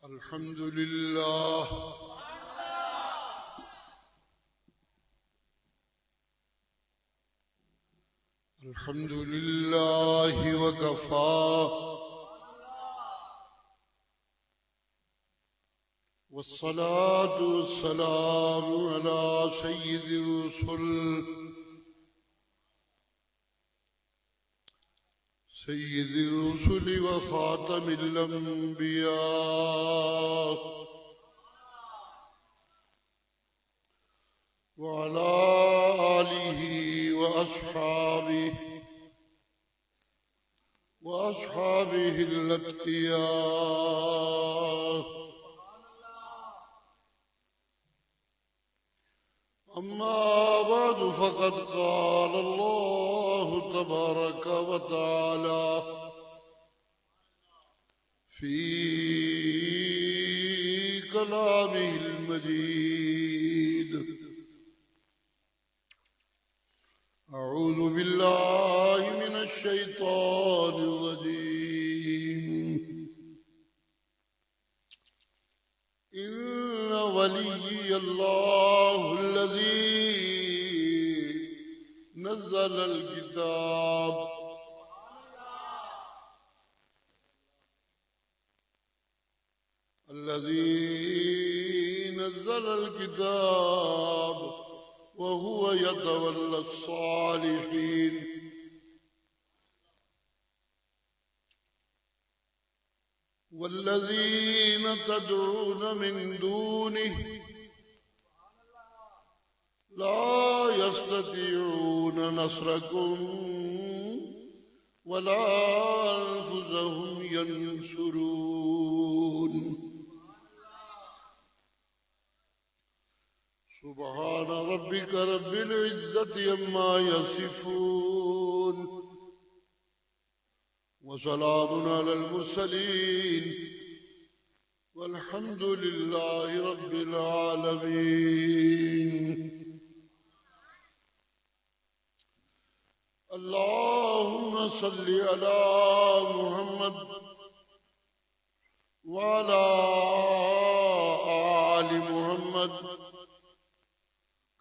الحمد لله الحمد لله وكفى والصلاة والسلام على سيد الرسل وخاتم الأنبياء وعلى آله وأصحابه الأتقياء. أما بعد فقد قال الله تبارك وتعالى في كلامه المجيد: أعوذ بالله من الشيطان الرجيم. إن ولي الله الذي نزل الكتاب وهو يتولى الصالحين. والذين تدعون من دونه لا يستطيعون نصركم ولا أنفسهم ينصرون. سبحان ربك رب العزة عما يصفون وسلام على المرسلين والحمد لله رب العالمين. اللهم صل على محمد وعلى آل محمد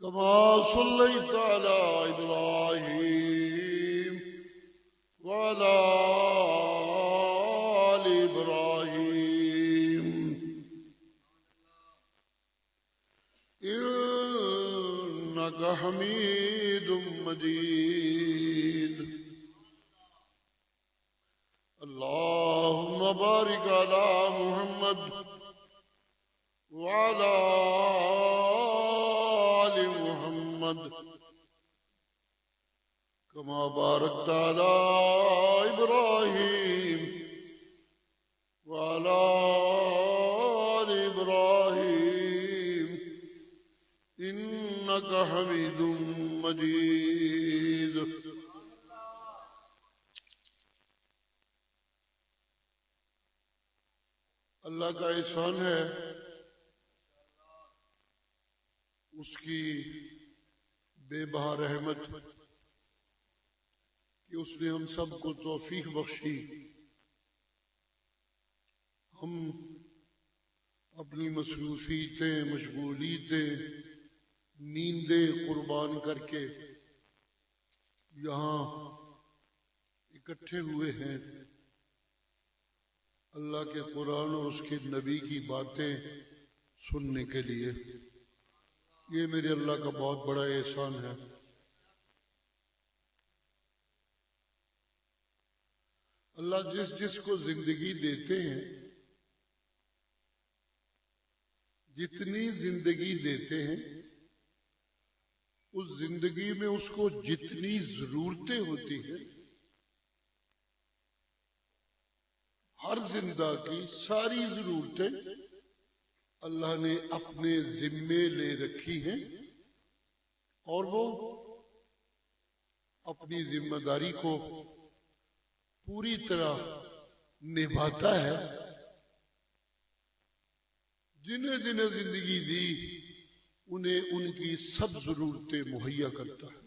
كما صليت على إبراهيم وعلى آل إبراهيم إنك حميد مجيد. اللهم بارك على محمد وعلى آل محمد كما باركت على إبراهيم وعلى آل إبراهيم إنك حميد مجيد. اللہ کا احسان ہے، اس کی بے بہا رحمت کہ اس نے ہم سب کو توفیق بخشی ہم اپنی مصروفیتیں، مشغولیتیں، نیندیں قربان کر کے یہاں اکٹھے ہوئے ہیں اللہ کے قرآن اور اس کے نبی کی باتیں سننے کے لیے. یہ میرے اللہ کا بہت بڑا احسان ہے. اللہ جس کو زندگی دیتے ہیں، جتنی زندگی دیتے ہیں، اس زندگی میں اس کو جتنی ضرورتیں ہوتی ہیں، ہر زندہ کی ساری ضرورتیں اللہ نے اپنے ذمے لے رکھی ہیں اور وہ اپنی ذمہ داری کو پوری طرح نبھاتا ہے. جنہیں جنہیں زندگی دی انہیں ان کی سب ضرورتیں مہیا کرتا ہے.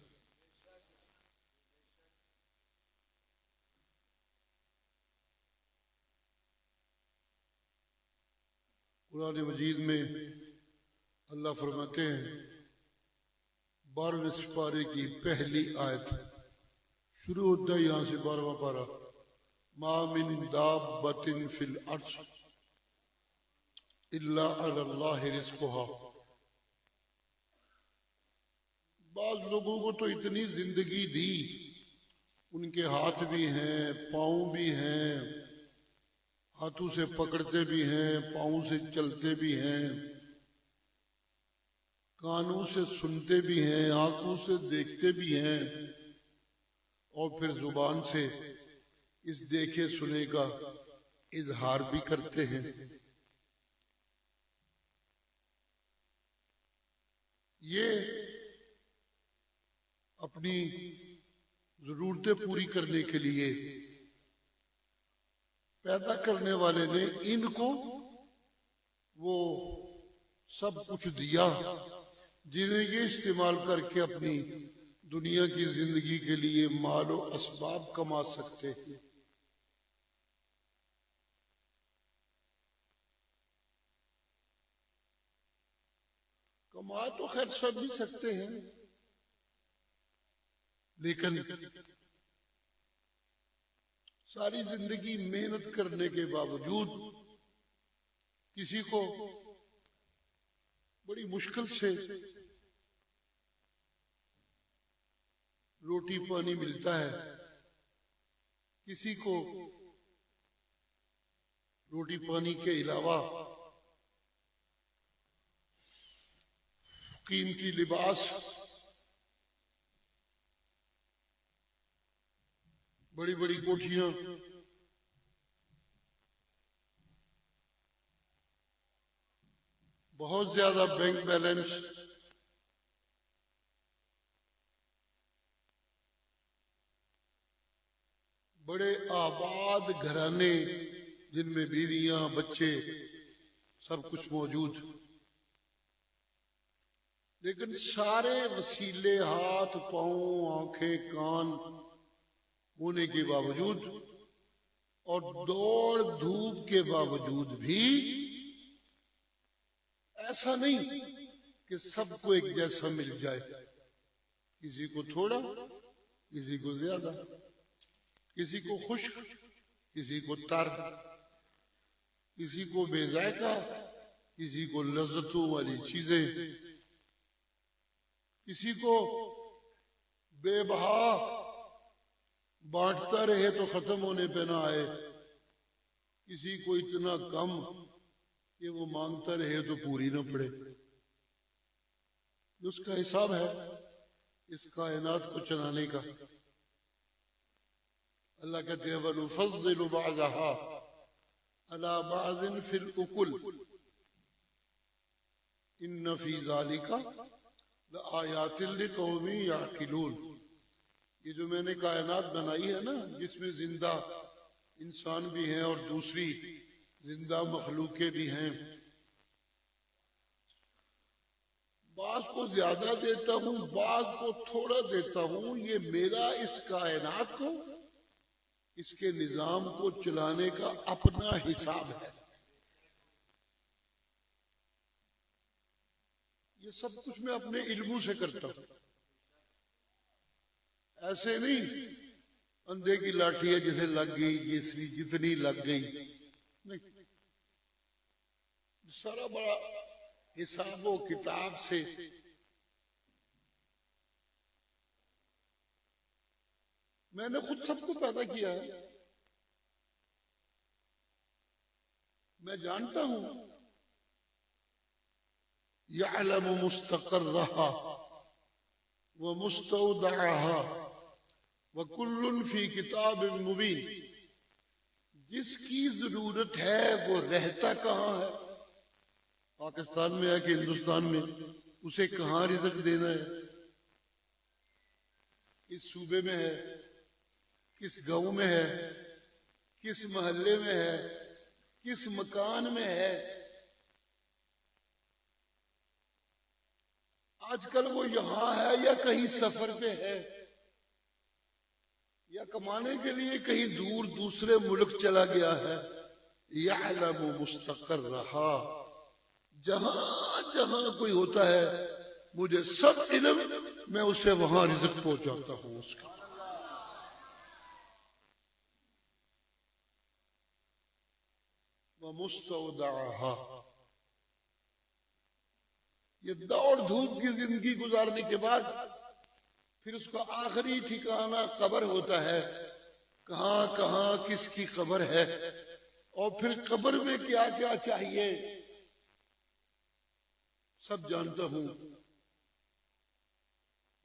قرآن مجید میں اللہ فرماتے ہیں 12ویں سپارے کی پہلی آیت شروع ہوتا ہے یہاں سے 12واں پارہ، ما من دابۃ فی الارض الا علی اللہ رزقها۔ بعض لوگوں کو تو اتنی زندگی دی، ان کے ہاتھ بھی ہیں، پاؤں بھی ہیں، ہاتھوں سے پکڑتے بھی ہیں، پاؤں سے چلتے بھی ہیں، کانوں سے سنتے بھی ہیں، آنکھوں سے دیکھتے بھی ہیں، اور پھر زبان سے اس دیکھے سنے کا اظہار بھی کرتے ہیں۔ یہ اپنی ضرورتیں پوری کرنے کے لیے پیدا کرنے والے نے ان کو وہ سب کچھ دیا جنہیں یہ استعمال کر کے اپنی دنیا کی زندگی کے لیے مال و اسباب کما سکتے ہیں۔ کما تو خیر سب بھی سکتے ہیں، لیکن ساری زندگی محنت کرنے کے باوجود کسی کو بڑی مشکل سے روٹی پانی ملتا ہے، کسی کو روٹی پانی کے علاوہ قیمتی لباس، بڑی بڑی کوٹھیاں، بہت زیادہ بینک بیلنس، بڑے آباد گھرانے جن میں بیویاں بچے سب کچھ موجود، لیکن سارے وسیلے ہاتھ پاؤں آنکھیں کان ہونے کے باوجود اور دوڑ دھوپ کے باوجود بھی ایسا نہیں کہ سب کو ایک جیسا مل جائے، کسی کو تھوڑا، کسی کو زیادہ، کسی کو خشک، کسی کو تر، کسی کو بے ذائقہ، کسی کو لذتوں والی چیزیں، کسی کو بے بہا بانٹتا رہے تو ختم ہونے پہ نہ آئے، کسی کو اتنا کم کہ وہ مانگتا رہے تو پوری نہ پڑے۔ اس کا حساب ہے اس کائنات کو چلانے کا۔ اللہ کہتے ہیں وَنُفَضِّلُ بَعْضَهَا عَلَى بَعْضٍ فِي الْأُكُلِ إِنَّ فِي ذَلِكَ لَآيَاتٍ لِقَوْمٍ يَعْقِلُونَ۔ یہ جو میں نے کائنات بنائی ہے نا، جس میں زندہ انسان بھی ہیں اور دوسری زندہ مخلوقیں بھی ہیں، بعض کو زیادہ دیتا ہوں، بعض کو تھوڑا دیتا ہوں، یہ میرا اس کائنات کو، اس کے نظام کو چلانے کا اپنا حساب ہے۔ یہ سب کچھ میں اپنے علموں سے کرتا ہوں، ایسے نہیں اندھے کی لاٹھی ہے جسے لگ گئی جتنی لگ گئی، نہیں، سارا بڑا حساب و کتاب سے۔ میں نے خود سب کو پیدا کیا ہے، میں جانتا ہوں یعلم مستقرها ومستودعها وَكُلٌّ فِي كِتَابٍ مُبِينٍ۔ جس کی ضرورت ہے وہ رہتا کہاں ہے، پاکستان میں ہے کہ ہندوستان میں، اسے کہاں رزق دینا ہے، کس صوبے میں ہے، کس گاؤں میں ہے، کس محلے میں ہے، کس مکان میں ہے۔ آج کل وہ یہاں ہے یا کہیں سفر پہ ہے، یا کمانے کے لیے کہیں دور دوسرے ملک چلا گیا ہے۔ یعلم مستقرها، جہاں جہاں کوئی ہوتا ہے مجھے سب علم، میں اسے وہاں رزق پہنچاتا ہوں اس کا. وَمُسْتَوْدَعَهَا، یہ دوڑ دھوپ کی زندگی گزارنے کے بعد پھر اس کا آخری ٹھکانہ قبر ہوتا ہے. کہاں کہاں کس کی قبر ہے، اور پھر قبر میں کیا کیا چاہیے سب جانتا ہوں.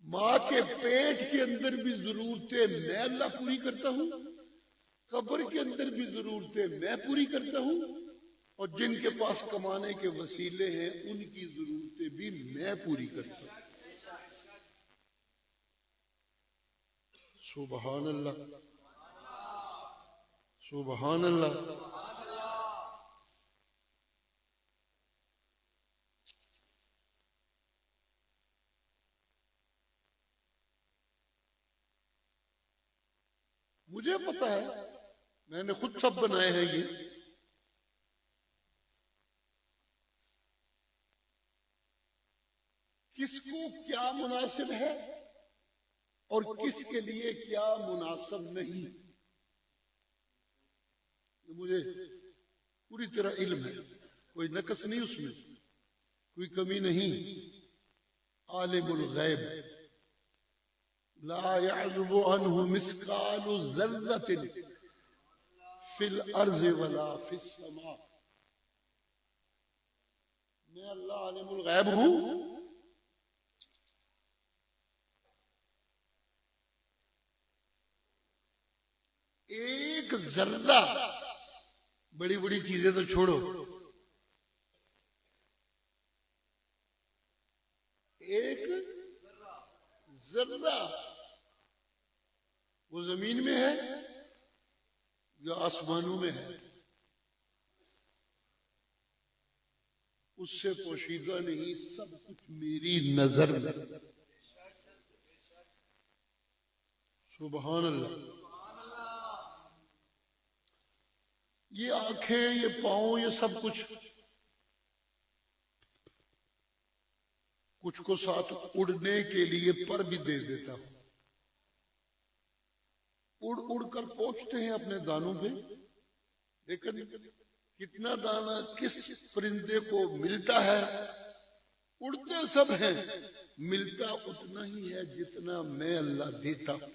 ماں کے پیٹ کے اندر بھی ضرورتیں میں اللہ پوری کرتا ہوں، قبر کے اندر بھی ضرورتیں میں پوری کرتا ہوں، اور جن کے پاس کمانے کے وسیلے ہیں ان کی ضرورتیں بھی میں پوری کرتا ہوں. سبحان اللہ، سبحان اللہ. مجھے پتا ہے، میں نے خود سب بنائے ہیں یہ. کس کو کیا مناسب ہے اور کس کے لیے کیا مناسب نہیں، مجھے پوری طرح علم ہے. کوئی نقص نہیں اس میں، کوئی کمی نہیں. عالم الغیب لا يعزب عنه مثقال ذرة في الارض ولا في السماء. میں اللہ عالم الغیب ہوں. ایک ذرہ، بڑی بڑی چیزیں تو چھوڑو، ایک ذرہ وہ زمین میں ہے یا آسمانوں میں ہے، اس سے پوشیدہ نہیں. سب کچھ میری نظر میں. سبحان اللہ. یہ آنکھیں، یہ پاؤں، یہ سب کچھ کچھ کو ساتھ اڑنے کے لیے پر بھی دے دیتا ہوں. اڑ اڑ کر پہنچتے ہیں اپنے دانوں پہ، لیکن کتنا دانہ کس پرندے کو ملتا ہے؟ اڑتے سب ہیں، ملتا اتنا ہی ہے جتنا میں اللہ دیتا ہوں.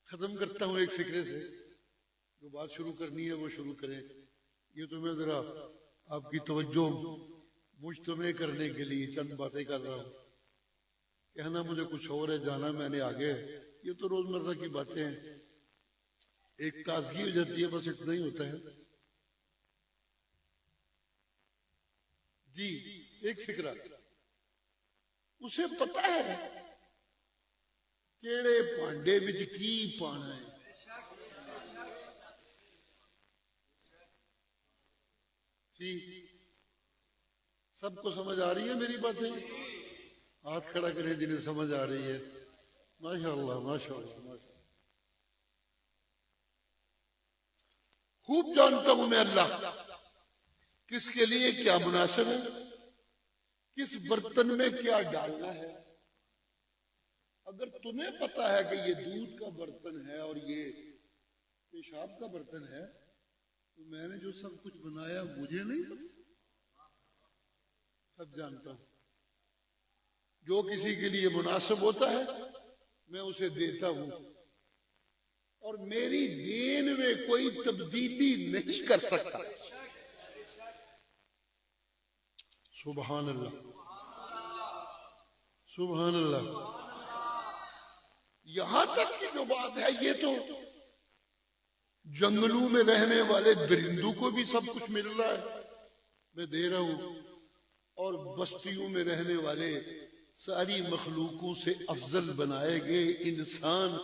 ختم کرتا ہوں ایک فکرے سے. جو بات شروع کرنی ہے وہ شروع کریں. یہ تو میں ذرا آپ کی توجہ مجتمع کرنے کے لیے چند باتیں کر رہا ہوں. کہنا مجھے کچھ اور ہے، جانا میں نے آگے. یہ تو روزمرہ کی باتیں ہیں، ایک تازگی ہو جاتی ہے، بس اتنا ہی ہوتا ہے. جی ایک فکرہ، اسے پتا ہے کیڑے پانڈے وچ کی پانا ہے. جی سب کو سمجھ آ رہی ہے میری باتیں؟ ہاتھ کھڑا کریں جنہیں سمجھ آ رہی ہے. ماشاء اللہ، ماشاء اللہ، ماشاء اللہ. خوب جانتا ہوں میں اللہ کس کے لیے کیا مناسب ہے، کس برتن میں کیا ڈالنا ہے. اگر تمہیں پتا ہے کہ یہ دودھ کا برتن ہے اور یہ پیشاب کا برتن ہے، تو میں نے جو سب کچھ بنایا مجھے نہیں پتا؟ سب جانتا ہوں. جو کسی کے لیے مناسب ہوتا ہے میں اسے دیتا ہوں، اور میری دین میں کوئی تبدیلی نہیں کر سکتا. سبحان اللہ، سبحان اللہ. یہاں تک کی جو بات ہے، یہ تو جنگلوں میں رہنے والے درندوں کو بھی سب کچھ مل رہا ہے، میں دے رہا ہوں. اور بستیوں میں رہنے والے ساری مخلوقوں سے افضل بنائے گئے انسان،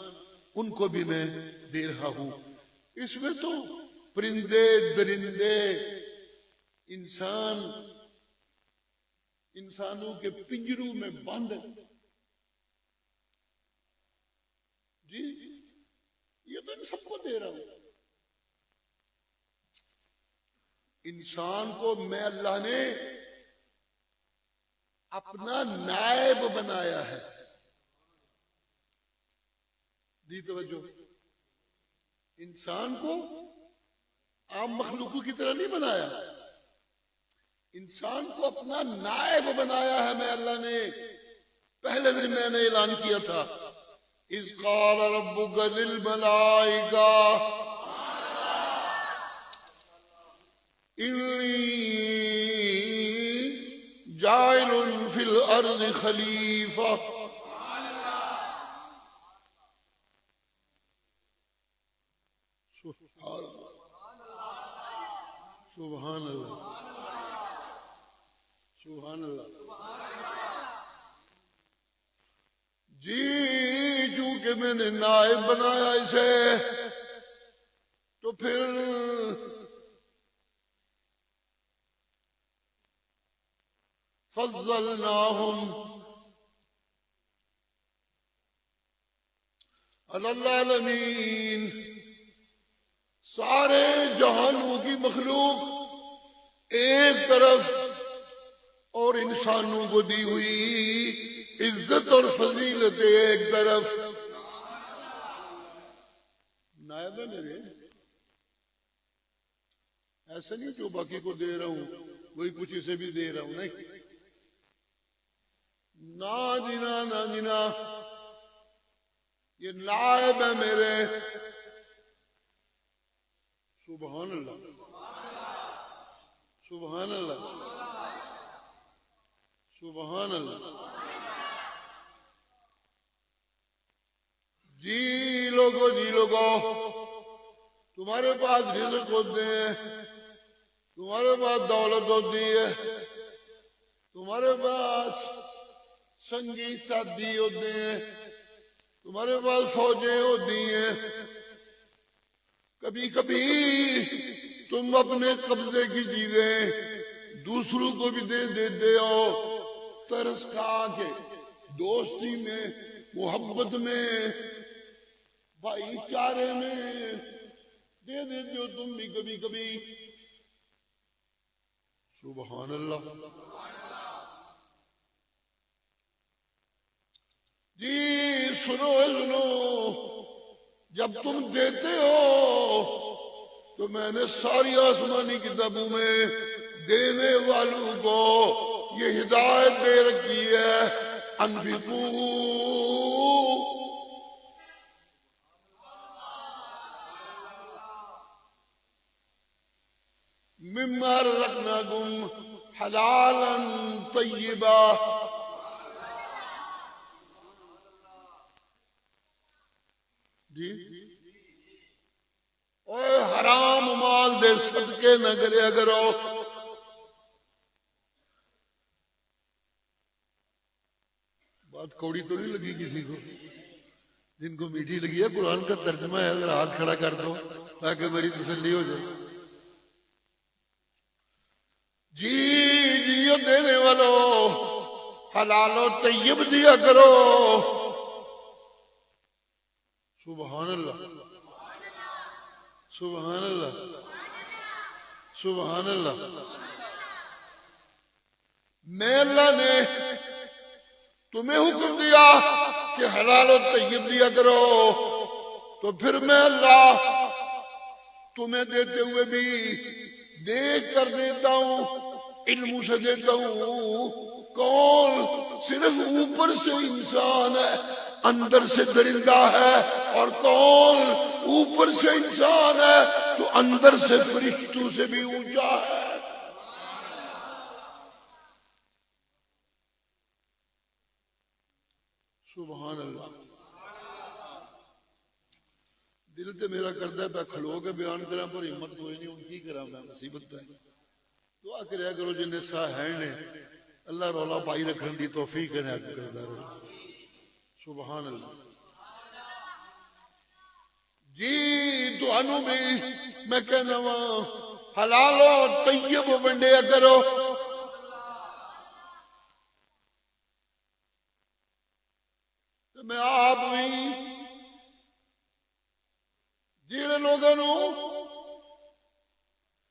ان کو بھی میں دے رہا ہوں. اس میں تو پرندے، درندے، انسان، انسانوں کے پنجروں میں بند. جی یہ تو دے رہا ہوں. انسان کو میں اللہ نے اپنا نائب بنایا ہے. دی توجہ. انسان کو عام مخلوقوں کی طرح نہیں بنایا، انسان کو اپنا نائب بنایا ہے میں اللہ نے. پہلے دن میں نے اعلان کیا تھا اذ قال ربک للملائکہ انی جاعل فی الارض خلیفہ. سبحان اللہ سبحان اللہ. جی چونکہ میں نے نائب بنایا اسے تو پھر فضلناہم علی العالمین. سارے جہانوں کی مخلوق ایک طرف اور انسانوں کو دی ہوئی عزت اور فضیلت ایک طرف. نائب ہے میرے، ایسا نہیں جو باقی کو دے رہا ہوں وہی کچھ اسے بھی دے رہا ہوں، نہیں. نا جنا یہ نائب ہے میرے. سبحان اللہ سبحان اللہ سبحان اللہ. جی لوگو تمہارے پاس رزق ہوتے ہیں، تمہارے پاس دولت ہوتی ہے، تمہارے پاس سنگی ساتھی ہوتے ہیں، تمہارے پاس فوجیں ہوتی ہیں. کبھی کبھی تم اپنے قبضے کی چیزیں دوسروں کو بھی دے دیتے ہو، ترس کھا کے، دوستی میں، محبت میں، بھائی چارے میں دے دیتے ہو تم بھی کبھی کبھی. سبحان اللہ. جی سنو جب تم دیتے ہو تو میں نے ساری آسمانی کتابوں میں دینے والوں کو یہ ہدایت دے رکھی ہے انفقوا مما رزقناکم حلالا طیبا. جی اوے حرام مال دے صدقے نہ کریا کرو. بات کوڑی تو نہیں لگی کسی کو؟ جن کو میٹھی لگی ہے قرآن کا ترجمہ ہے، اگر ہاتھ کھڑا کر دو تاکہ میری تسلی ہو جائے. جی دینے والو حلال و طیب دیا کرو. سبحان اللہ سبحان اللہ سبحان اللہ. میں اللہ نے تمہیں حکم دیا کہ حلال و طیب دیا کرو، تو پھر میں اللہ تمہیں دیتے ہوئے بھی دیکھ کر دیتا ہوں، علم سے دیتا ہوں. کون صرف اوپر سے انسان ہے اندر سے درندہ ہے، اور کون اوپر سے انسان ہے تو اندر سے فرشتوں سے بھی اونچا ہے. سبحان اللہ. دل تے میرا کرتا ہے میں کھلو کے بیان کرا پر ہمت ہوئی نہیں، ان کی کرا میں مصیبت ہے. دعا کریا کرو جن سا ہے نے اللہ رولا پائی رکھن دی توفیق ہے کردا رہے. سبحان اللہ. جی تانوں بھی میں کہنا وا حلال و طیب ونڈیا کرو. میں آپ بھی جن لوگوں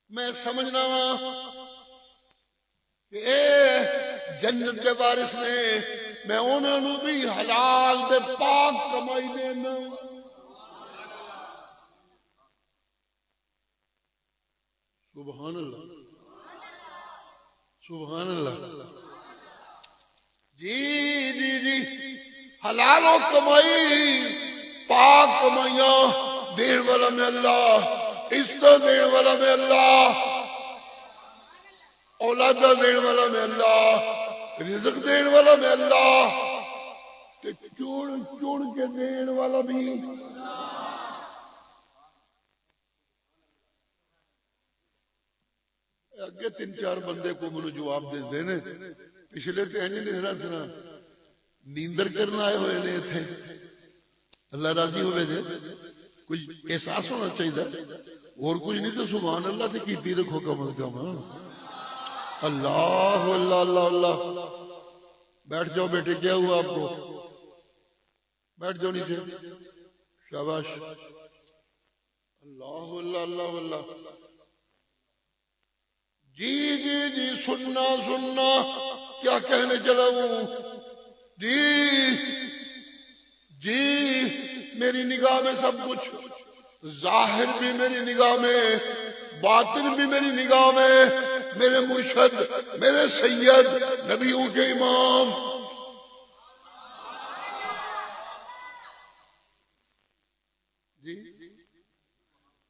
میں سمجھنا وا کہ اے جنت کے وارث نے، میں انہوں بھی حلال دے پاک کمائی دینا. سبحان اللہ، سبحان اللہ. جی جی جی، حلال و کمائی پاک کمائیاں دین والا میں اللہ، عزت دین والا میں اللہ، اولادہ دین والا میں اللہ، رزق دین والا میں اللہ، تے چون چون کے دین والا بھی. اگے 3-4 بندے کو منو جواب دے دینے، پچھلے تے انج نہیں سنا نیندر کرنا آئے ہوئے نے تھے. اللہ راضی ہوئے جے، کوئی احساس ہونا چاہیے اور کچھ نہیں تو سبحان اللہ تے کیتی رکھو کم از کم. اللہ اللہ اللہ اللہ. بیٹھ جاؤ بیٹے، کیا ہوا آپ کو؟ بیٹھ جاؤ نیچے، شاباش. اللہ اللہ اللہ اللہ. جی جی جی، سننا سننا کیا کہنے چلا ہوں. جی جی، میری نگاہ میں سب کچھ، ظاہر بھی میری نگاہ میں، باطن بھی میری نگاہ میں، میرے مرشد، میرے سید، نبیوں کے امام. جی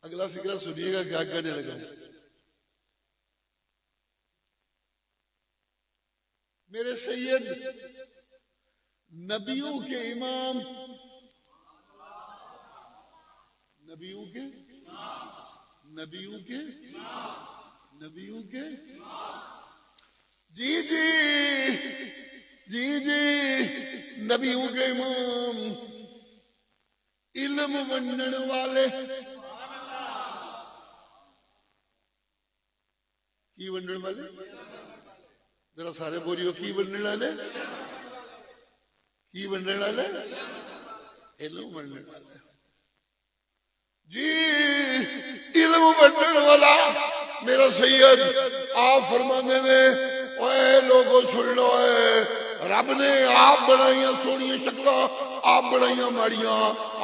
اگلا فکرہ سنیے گا کیا کہنے لگا. میرے سید، نبیوں کے امام، نبیوں کے نبیوں کے نبیوں کے جی جی جی جی، نبیوں کے امام، علم ونڈن والے. کی ونڈن والے؟ ذرا سارے بولیو، کی ونڈن والے؟ کی ونڈن والے؟ علم ونڈن والے. جی علم ونڈن والا میرا سید. آپ فرمانے نے اے لوگوں سن لو، اے رب نے آپ بنائیاں سونی شکلیں، آپ بنائیاں ماڑیاں،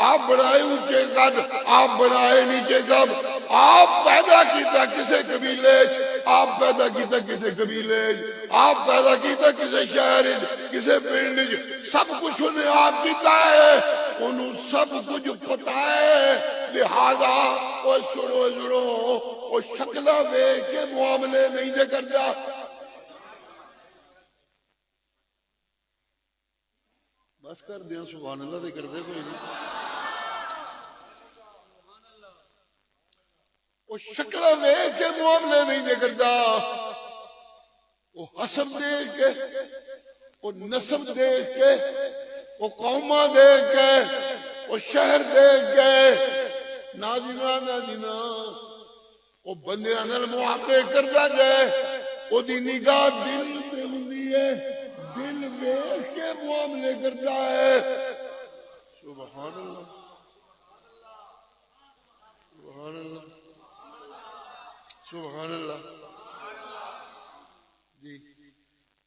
آپ بنائے اونچے قد، آپ بنائے نیچے گب، آپ پیدا کیتا کسے قبیلے، آپ پیدا کیتا کسے قبیلے، آپ پیدا کیتا کسے شہر، کسے پنڈ، سب کچھ انہیں آپ کیتا ہے، انہوں سب کچھ پتا ہے. لہذا وہ سنو سنو، وہ شکلہ بے کے معاملے نہیں دے کرتا. بس کر دیا، سبحان اللہ دے کر دے کوئی نہیں. وہ شکلہ بے کے معاملے نہیں دے کرتا. وہ حسب دیکھ کے، وہ نسب دیکھ کے، وہ قومہ دیکھ کے، وہ شہر دیکھ کے، ناجنا ناجنا وہ بندے انل معاملے کرتا جائے. وہ دی نگاہ دل تے ہوندی ہے، دل دیکھ کے معاملے کرتا ہے. سبحان اللہ، سبحان اللہ، سبحان اللہ. جی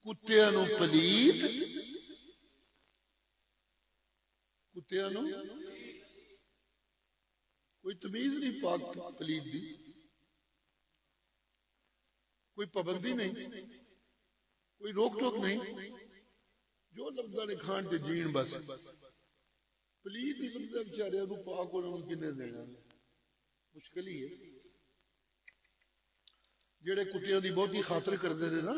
کتیاں نو پلیت، کتیاں نو کوئی تمیز نہیں پاک پلیت دی، کوئی پابندی نہیں، کوئی روک ٹوک نہیں، جو لفظاں نے کھان تے جین بس. پلیت ہی لفظاں بیچارے نو پاک انہاں نوں کنے دینا، مشکل ہی ہے. جڑے کٹیاں دی بہتی خاطر کردے نے نا،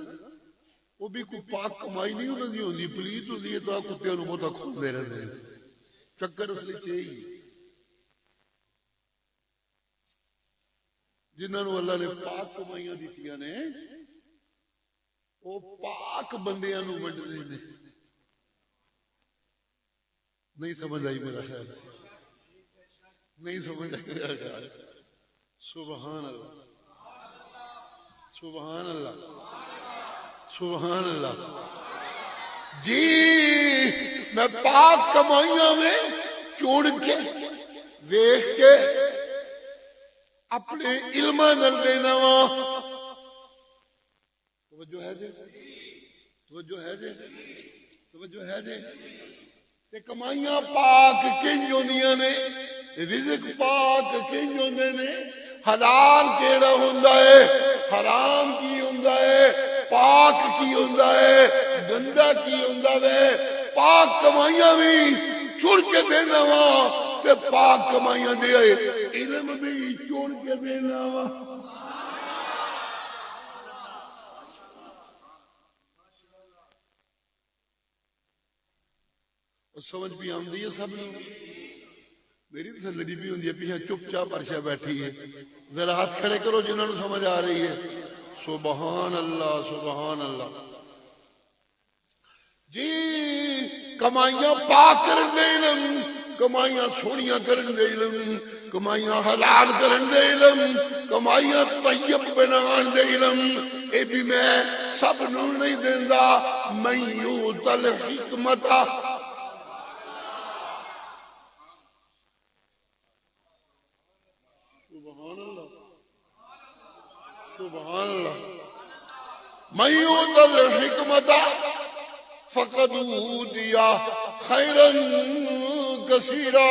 وہ بھی کوئی پاک کمائی نہیں انہاں دی ہوندی، پلیت ہوندی ہے تو کتیاں نوں بہتا کھوندے رہندے نے. چکر اصلی چاہیے جنہاں نوں اللہ نے پاک کمائیاں دیتیاں نے، وہ پاک بندیاں نوں ونڈدے نے. نہیں سمجھ آئی میرا خیال، نہیں سمجھ آئی میرا خیال. سبحان اللہ، سبحان اللہ، سبحان اللہ. جی میں پاک کمائیاں میں چون کے، دیکھ کے، اپنے علم نال دینا وا. توجہ ہے جی, توجہ ہے جی, توجہ ہے جی. تے کمائیاں پاک کنج ہوندیاں نے, رزق پاک کنج ہوندے نے. حلال کیڑا ہوندا ہے, حرام کی ہوندا ہے, پاک کی ہوندا ہے, گندا کی ہوندا ہے. پاک کمائیاں بھی چڑ کے دینا وا تے پاک کمائیاں دے علم بھی چڑ کے دینا وا. سمجھ بھی آمدی ہے سب نے. میری بھی لڑی بھی ہوندی ہے پیچھے چپ چاپ عرشہ بیٹھی ہے. ذرا ہاتھ کھڑے کرو جنہوں نے سمجھ آ رہی ہے. سبحان اللہ, سبحان اللہ. جی کمائیاں پاک کرن دے علم, کمائیاں سونیاں کرن دے علم, کمائیاں حلال کرن دے علم, کمائیاں طیب بنان دے علم. اے بھی میں سب نو نہیں دیندا. من یؤت الحکمت, سبحان اللہ, من یؤت الحکمت فقد اوتی خیرا کثیرا.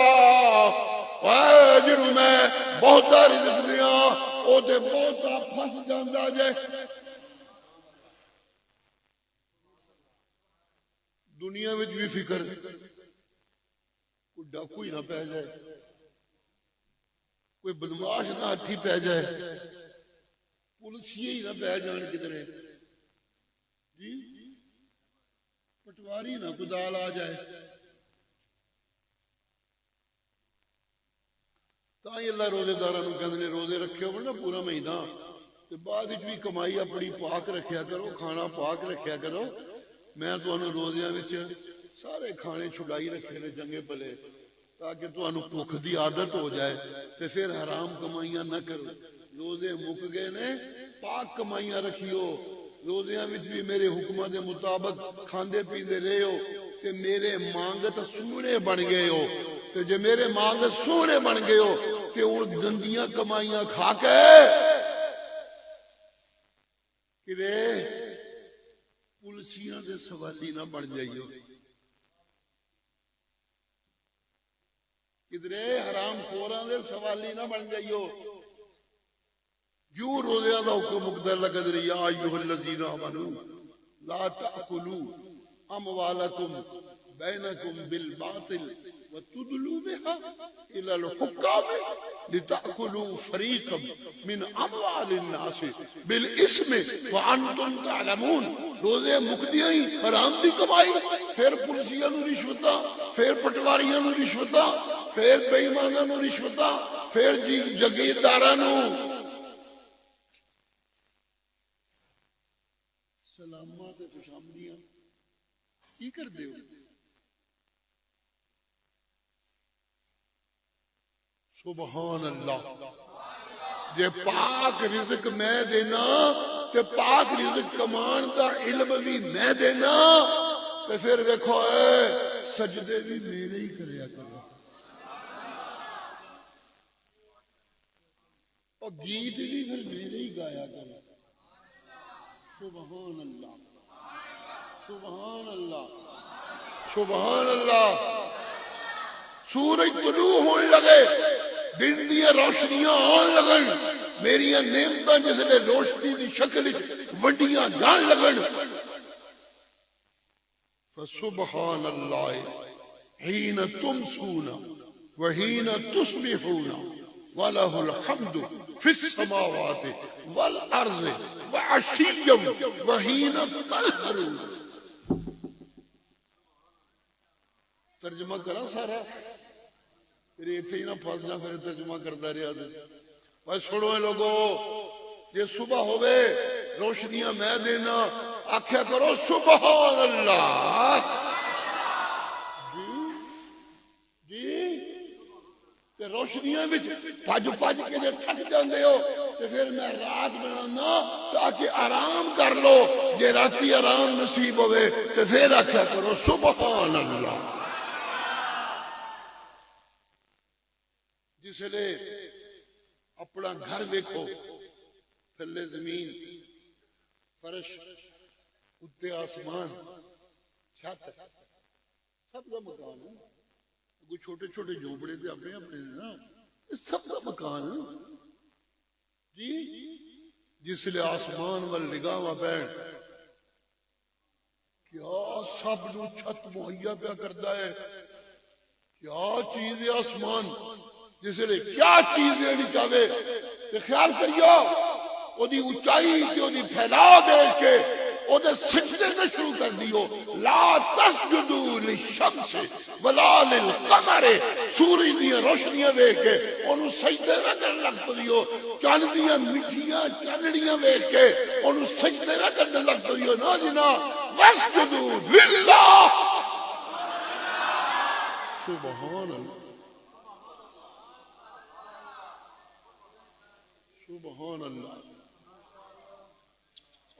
جنوں میں بہتا رزق دیاں او تے بہتا پھس جاندا جے. دنیا وچ بھی فکر, کوئی ڈاکو ہی نہ پہ جائے, کوئی بدماش نہ ہتھی پہ جائے, پولیسیے ہی نہ پہ جان کدھرے جی, پٹواری نہ کدال آ جائے. تاں اللہ روزے داراں نوں کہندے نے روزے رکھے ہو نا پورا مہینہ تے بعد وچ بھی کمائی اپنی پاک رکھیا کرو, کھانا پاک رکھیا کرو. میں تانوں روزیاں وچ سارے کھانے چھڈائی رکھے نے چنگے بھلے, تاکہ تانوں بھوک دی عادت ہو جائے تے پھر حرام کمائیاں نہ کرو. روزے مک گئے نے, پاک کمائیاں رکھیو. روزیاں وچ بھی میرے حکماں دے مطابق کھاندے پیندے رہے ہو تے میرے مانگت سونے بن گئے ہو. تے جے میرے مانگت سونے بن گئے ہو تے ہن گندیاں کمائیاں کھا کے کدے پولیسیاں دے سوالی نہ بن جائیو, کدرے حرام خوراں دے سوالی نہ بن جائیو. جو روزیاں دا حکم مقدر لگد رہی, یا ایھا الذین آمنوا لا تأکلوا اموالکم بینکم بالباطل وتدلوا بها الى الحکام لتأکلوا فریقا من اموال الناس بالاسم وانتم تعلمون. روزے مکدیاں ہی حرام دی کمائی, پھر پولیسیاں نو رشوتاں, پھر پٹواریاں نو رشوتاں, پھر بے ایماناں نو رشوتاں, پھر جی جگیرداراں نو سلامات تے خوشامدیاں. کی کر دے ہو؟ سبحان اللہ. جے پاک رزق میں دینا تے پاک رزق کمان دا علم بھی میں دینا تے پھر ویکھو سجدے بھی میرے ہی کریا کرو, اور گیت بھی پھر میرے ہی گایا کرو. سبحان اللہ, سبحان اللہ, سبحان اللہ. سورج طلوع ہونے لگے, دن دیا روشنیاں آن لگن, میری نعمتاں جس نے روشنی دی شکل ونڈیاں جان لگن. فسبحان اللہ حین تمسون وحین تصبحون وَلَهُ الْحَمْدُ فِي السَّمَاوَاتِ وَالْأَرْضِ وَعَشِيًّا وَحِينَ تَظْهَرُونَ. ترجمہ کرا سارا, پھر ایتھے ہی نہ پھنس جا, پھر ترجمہ کرتا رہا دے. بس چھوڑو لوگو, یہ صبح ہوئے روشنیاں میں دینا, آکھیا کرو سبحان اللہ. روشنیاں وچ پج پج کے جے تھک جاندے ہو تے پھر میں رات بنانا تاکہ آرام کر لو. جے راتی آرام نصیب ہوئے تے پھر آکھیا کرو سبحان اللہ. جس لے اپنا گھر دیکھو، تھلے زمین، فرش، اتنے آسمان، چھت، سب کا مکان ہے. کوئی چھوٹے چھوٹے جھونپڑے تھے اپنے اپنے نا، سب کا مکان ہے جی. جس لئے آسمان وال نگاہ پہن کیا سب نو چھت مہیا پیا کرتا ہے. کیا چیز ہے آسمان، جس لئے کیا چیز دینی چاہے کہ خیال کریو او دی اونچائی تے او دی پھیلاؤ دیکھ کے او دے سجدے میں شروع کر دیو. لا تسجدوا للشمس ولا للقمر، سورج دی روشنیاں دیکھ کے اونوں سجدے نہ کرن لگ پیو. چاند دیاں میٹھیاں چانڑیاں دیکھ کے اونوں سجدے نہ کرن لگ پیو. نا جنا واسجدوا للہ. سبحان اللہ، سبحان اللہ.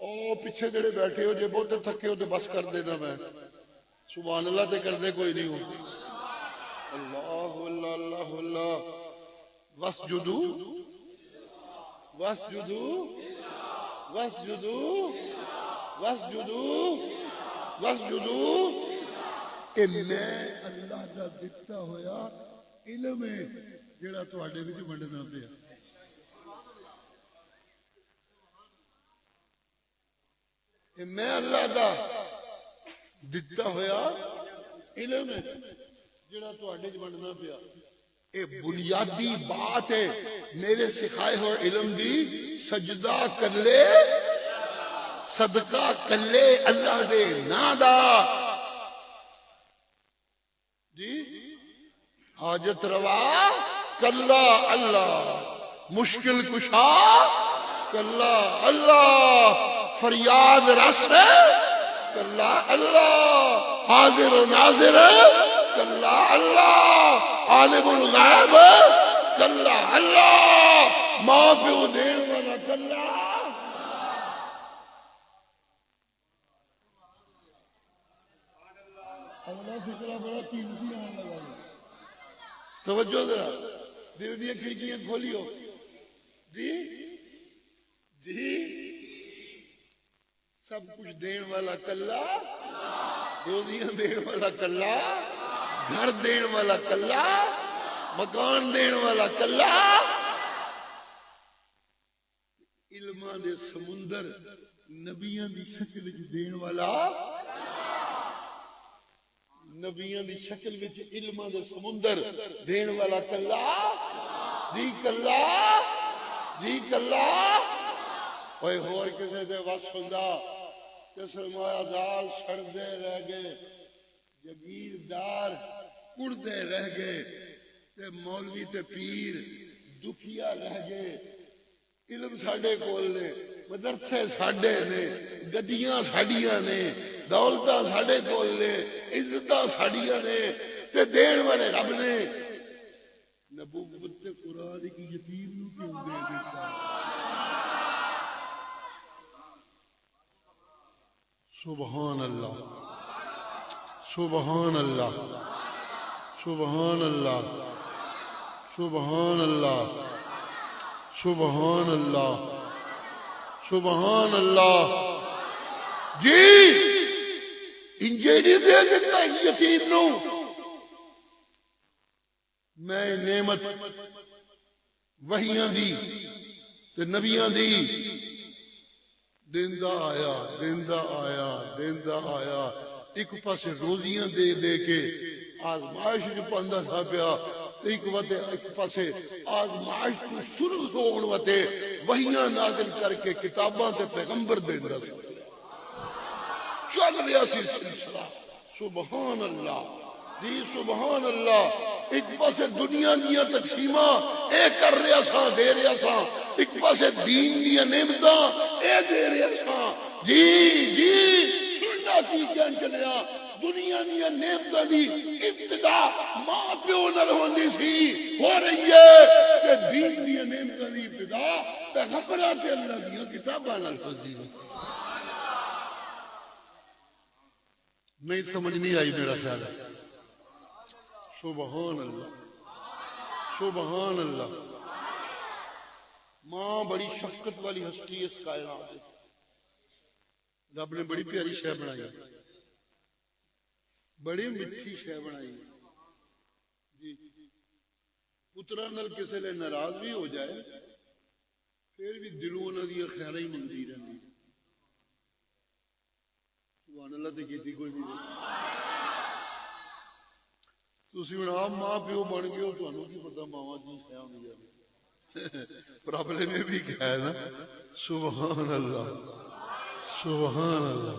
او پیچھے جڑے بیٹھے ہو جے بہت تھکے ہو تو بس کر دینا. میں سبحان اللہ تے کر دے کوئی نہیں ہو. اللہ اللہ اللہ اللہ. واسجدوا واسجدوا واسجدوا واسجدوا واسجدوا. اے میں اللہ دا دتا ہویا علم ہے جڑا تواڈے وچ ونڈنا پیا. میں اللہ دا دتا ہویا علم ہے جڑا تواڈے وچ ونڈنا پیا. اے بنیادی بات ہے میرے سکھائے ہوئے علم دی. سجدہ کر لے، صدقہ کر لے اللہ دے نام دا جی. حاجت روا کلا اللہ، مشکل کشا کلا اللہ، فریاد رس کلا اللہ، حاضر و ناظر کلا اللہ، عالم الغیب کلا اللہ، ماں پیو دین والا کلا. اگلا فکرہ بڑا قیمتی آنے لگا. توجہ ذرا، دل دیا کھڑکیاں کھولیو جی جی. سب کچھ دین والا کلا، روزیاں دین والا کلا، گھر دین والا کلا، مکان دین والا کلا. علماں دے سمندر نبیاں دی شکل وچ دین والا، نبیاں دی شکل وچ علماں دے سمندر دین والا کلا جی کلا جی کلا. اوئے ہور کسے دے وس ہوندا تے سرمایہ دار سڑدے رہ گئے، جگیردار کڑدے رہ گئے، تے مولوی تے پیر دکھیا رہ گئے. علم ساڈے کول نے، مدرسے ساڈے نے، گدیاں ساڈیاں نے، دولتاں ساڈے کول نے، عزتاں ساڈیاں نے، تے دین والے رب نے. نبوت تے قرآن کی یتیم نو کیوں دے دیتا؟ سبحان اللہ سبحان اللہ سبحان اللہ سبحان اللہ سبحان اللہ سبحان اللہ. جی انجیری دے دیتا یتیم نو. میں نعمت وحیاں دی تے نبیاں دی دیندہ آیا دیندہ آیا دیندہ آیا. ایک پاسے روزیاں دے دے کے آزمائش جو پاندہ تھا پیا، ایک پاسے آزمائش کو سرخ ہون وتے وحیاں نازل کر کے کتاباں تے پیغمبر دیندہ تھا. چل رہا سی سلسلہ. سبحان اللہ جی سبحان اللہ. ایک پاسے دنیا دیا تقسیماں اے کر رہا سا دے رہا سا، ایک پاسے دین دیا نعمتاں اے دے رہا سا. جی جی سننا کی کہن چلیا. دنیا دیا نعمتاں دی ابتدا ماں پیو نال ہوندی سی، ہو رہی ہے کہ دین دیا نعمتاں دی ابتدا پیغمبراں تے اللہ دیا کتاباں نال ہوندی ہے. نہیں سمجھ نہیں آئی میرا خیال ہے. سبحان اللہ سبحان اللہ ماں بڑی شفقت والی ہستی اس کائنات میں، رب نے بڑی پیاری شے بنائی، بڑی میٹھی شے بنائی جی۔ پترا نال کسے لے ناراض بھی ہو جائے پھر بھی دلوں انہاں دی خیراں ہی منگدی رہندی۔ سبحان اللہ تے کیتی کوئی نہیں۔ تسی ہن آپ ماں پیو بن گئے ہو، تانوں کی پتہ ماواں کی شے ہوندی ہے۔ پرابلم یہ بھی کیا ہے نا، سبحان اللہ سبحان اللہ۔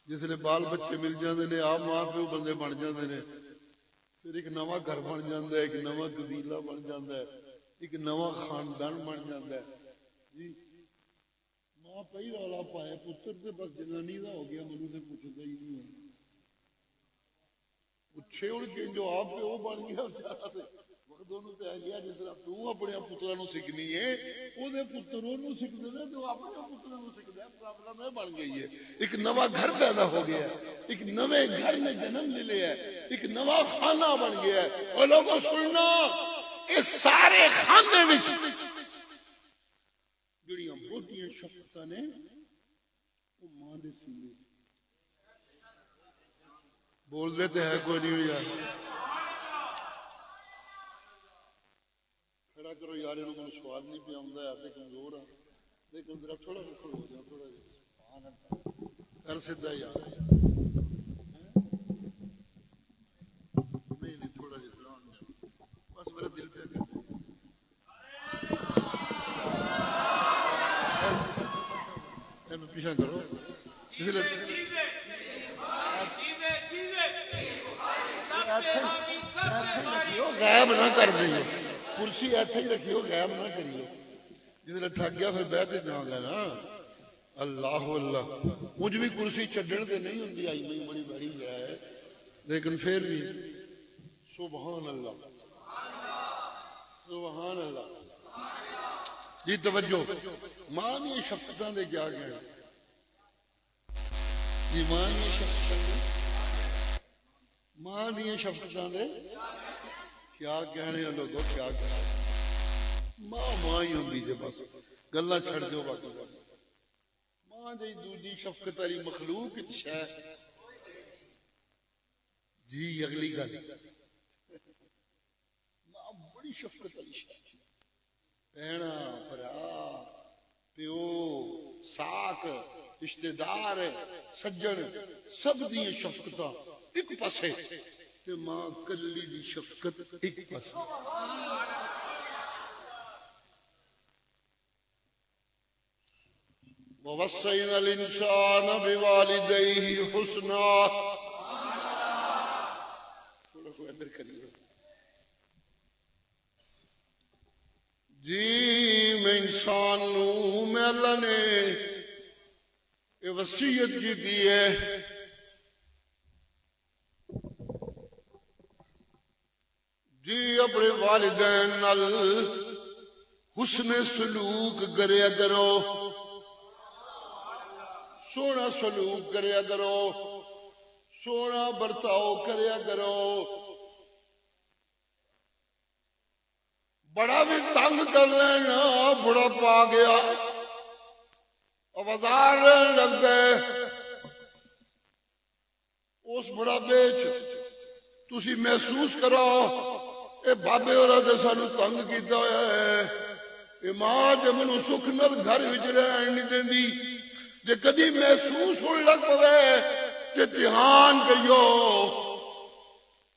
جس لئے بال بچے مل جاندے نے، آپ ماں پیو بندے بن جاندے نے، پھر ایک نواں گھر بن جاندہ ہے، ایک نواں قبیلہ بن جاندہ ہے، ایک نواں خاندان بن جاندہ ہے جی۔ ماں پہی رولا پائے پتر تے بس جنانی دا ہو گیا، منو تے پوچھدا ہی نہیں ہے، پوچھے اڑ کے جو آپ پہ وہ بن گیا بیچارہ تے وقت انہوں تے آ گیا جس طرح تو اپنے پتراں نوں سکھنی ہے، او دے پتر انہوں سکھدے نے جو اپنے پتراں نوں سکھدا ہے۔ پرابلم یہ بن گئی ہے، ایک نواں گھر پیدا ہو گیا ہے، ایک نوے گھر نے جنم لے لیا ہے، ایک نواں خانہ بن گیا ہے۔ اور لوگوں سننا، اس سارے خانے وچ جڑیاں بہتیاں شفقتاں نے وہ ماں دے سینے بول دیتے ہیں کوئی نہیں یار، کھڑا کرو یار، انہوں نے سواد نہیں پہ آمدہ ہے، آپ کمزور ہیں، لیکن ذرا تھوڑا کھڑا ہو جاؤ، تھوڑا جا کر سدھا یار، نہیں نہیں تھوڑا جا بس میرا دل پہ کرتے ہیں پیچھا کرو اس لیے غائب نہ کر دیو، کرسی ایتھے ہی رکھیو، غائب نہ کریو، جس لئے تھک گیا پھر بیٹھے جاؤں گا نا۔ اللہ اللہ، مجھ بھی کرسی چھڈن تے نہیں ہوندی، آئی میں بڑی بڑی ہے لیکن پھر بھی سبحان اللہ سبحان اللہ جی۔ توجہ، ماں نے شفقتاں دے کیا گئے جی، ماں نے شفقتاں دے، ماں نے شفقتاں دے کیا کہنے ہیں لوگوں، کیا کہنے ماں ماں ہی ہوندی جے، بس گلہ چھڑ جو باقی ماں جی دوجی شفقت والی مخلوق شے جی۔ اگلی گل، ماں بڑی شفقت والی شے، بہنا بھرا پیو ساک رشتہ دار سجن سب دی شفقتاں ایک پاسے تے ماں کلی دی شفقت ایک پاسے۔ وَوَصَّيْنَا الْإِنسَانَ بِوَالِدَيْهِ حُسْنًا، تھوڑا سا ادھر کریے جی۔ میں انسان نوں میں اللہ نے یہ وصیت کی دی ہے جی، اپنے والدین نال حسن سلوک کریا کرو، سونا سلوک کریا کرو، سونا برتاؤ کریا کرو۔ بڑا بھی تنگ کر لینا، بڑا پا گیا آوازار لگ گئے، اس بڑا بیچ تسی محسوس کرو اے بابے اور دے سانو تنگ کیتا ہویا ہے، اے ماں جے منو سکھ نال گھر وچ رہن نہیں دیندی، جے کدی محسوس ہونے لگ پوے تے دھیان کریو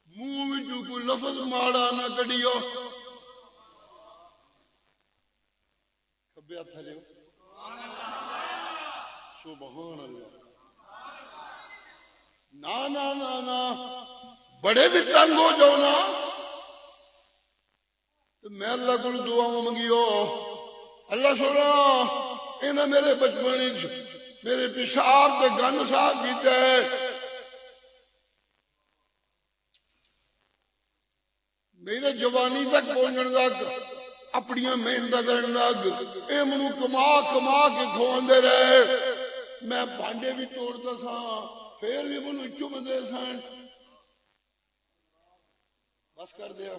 منہ وچوں کوئی لفظ ماڑا نہ کڈیو۔ کھبے ہتھ ہلیو سبحان اللہ، نا نا نا نا، بڑے بھی تنگ ہو جاؤ نا میں اللہ کو دعا منگیو، اللہ سونا انہاں میرے بچپن میرے پیشاب تے گند صاف کیتا ہے، میرے جوانی تک پہنچن تک اپنی محنت کرن لگ، اے منو کما کما کے کھواندے رہے، میں بھانڈے بھی توڑتا سا پھر بھی منو چبدے سن، بس کر دیا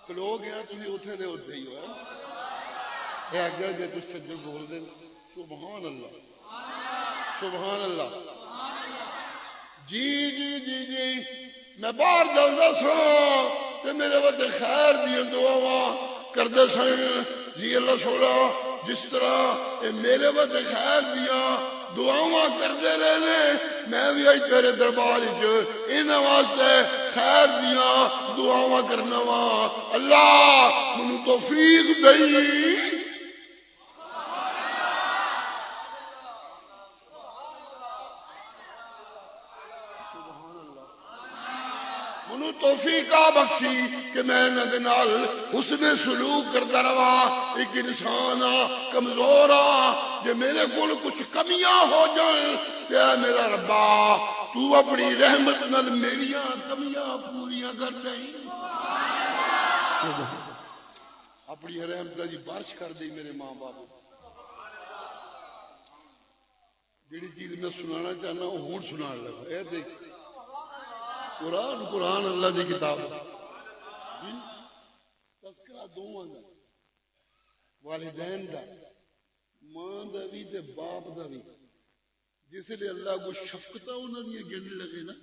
کھلو گیا تھی اتنے دے اتنے ہی ہوا یہ آگے جی تھی سجل بول دے سبحان اللہ سبحان اللہ جی جی جی جی میں باہر جانا سا تے میرے وقت خیر دیا دعا کردے سن جی اللہ سونا جس طرح اے میرے وقت خیر دیا دعا کردے رہنے میں بھی آج تیرے دربار ان واسطے خیر دیا دعا کرنا وا اللہ منو توفیق دئی توفیقہ بخشی کہ میں نال حسن سلوک کرتا رہا ایک انسان کمزور جے میرے کو کچھ کمیاں ہو جائیں تے میرا ربا تو اپنی رحمت نال میریاں کمیاں پوریاں کر دیں اپنی رحمت جی بارش کر دی میرے ماں باپ جیڑی چیز میں سنانا چاہنا وہ ہون سنان لگا اے دیکھ قرآن اللہ دی کتاب جی تذکرہ دونوں دا والدین دا ماں دا بھی تے باپ دا بھی جس لئے اللہ کو شفقتہ انہوں نے گرنے لگے نا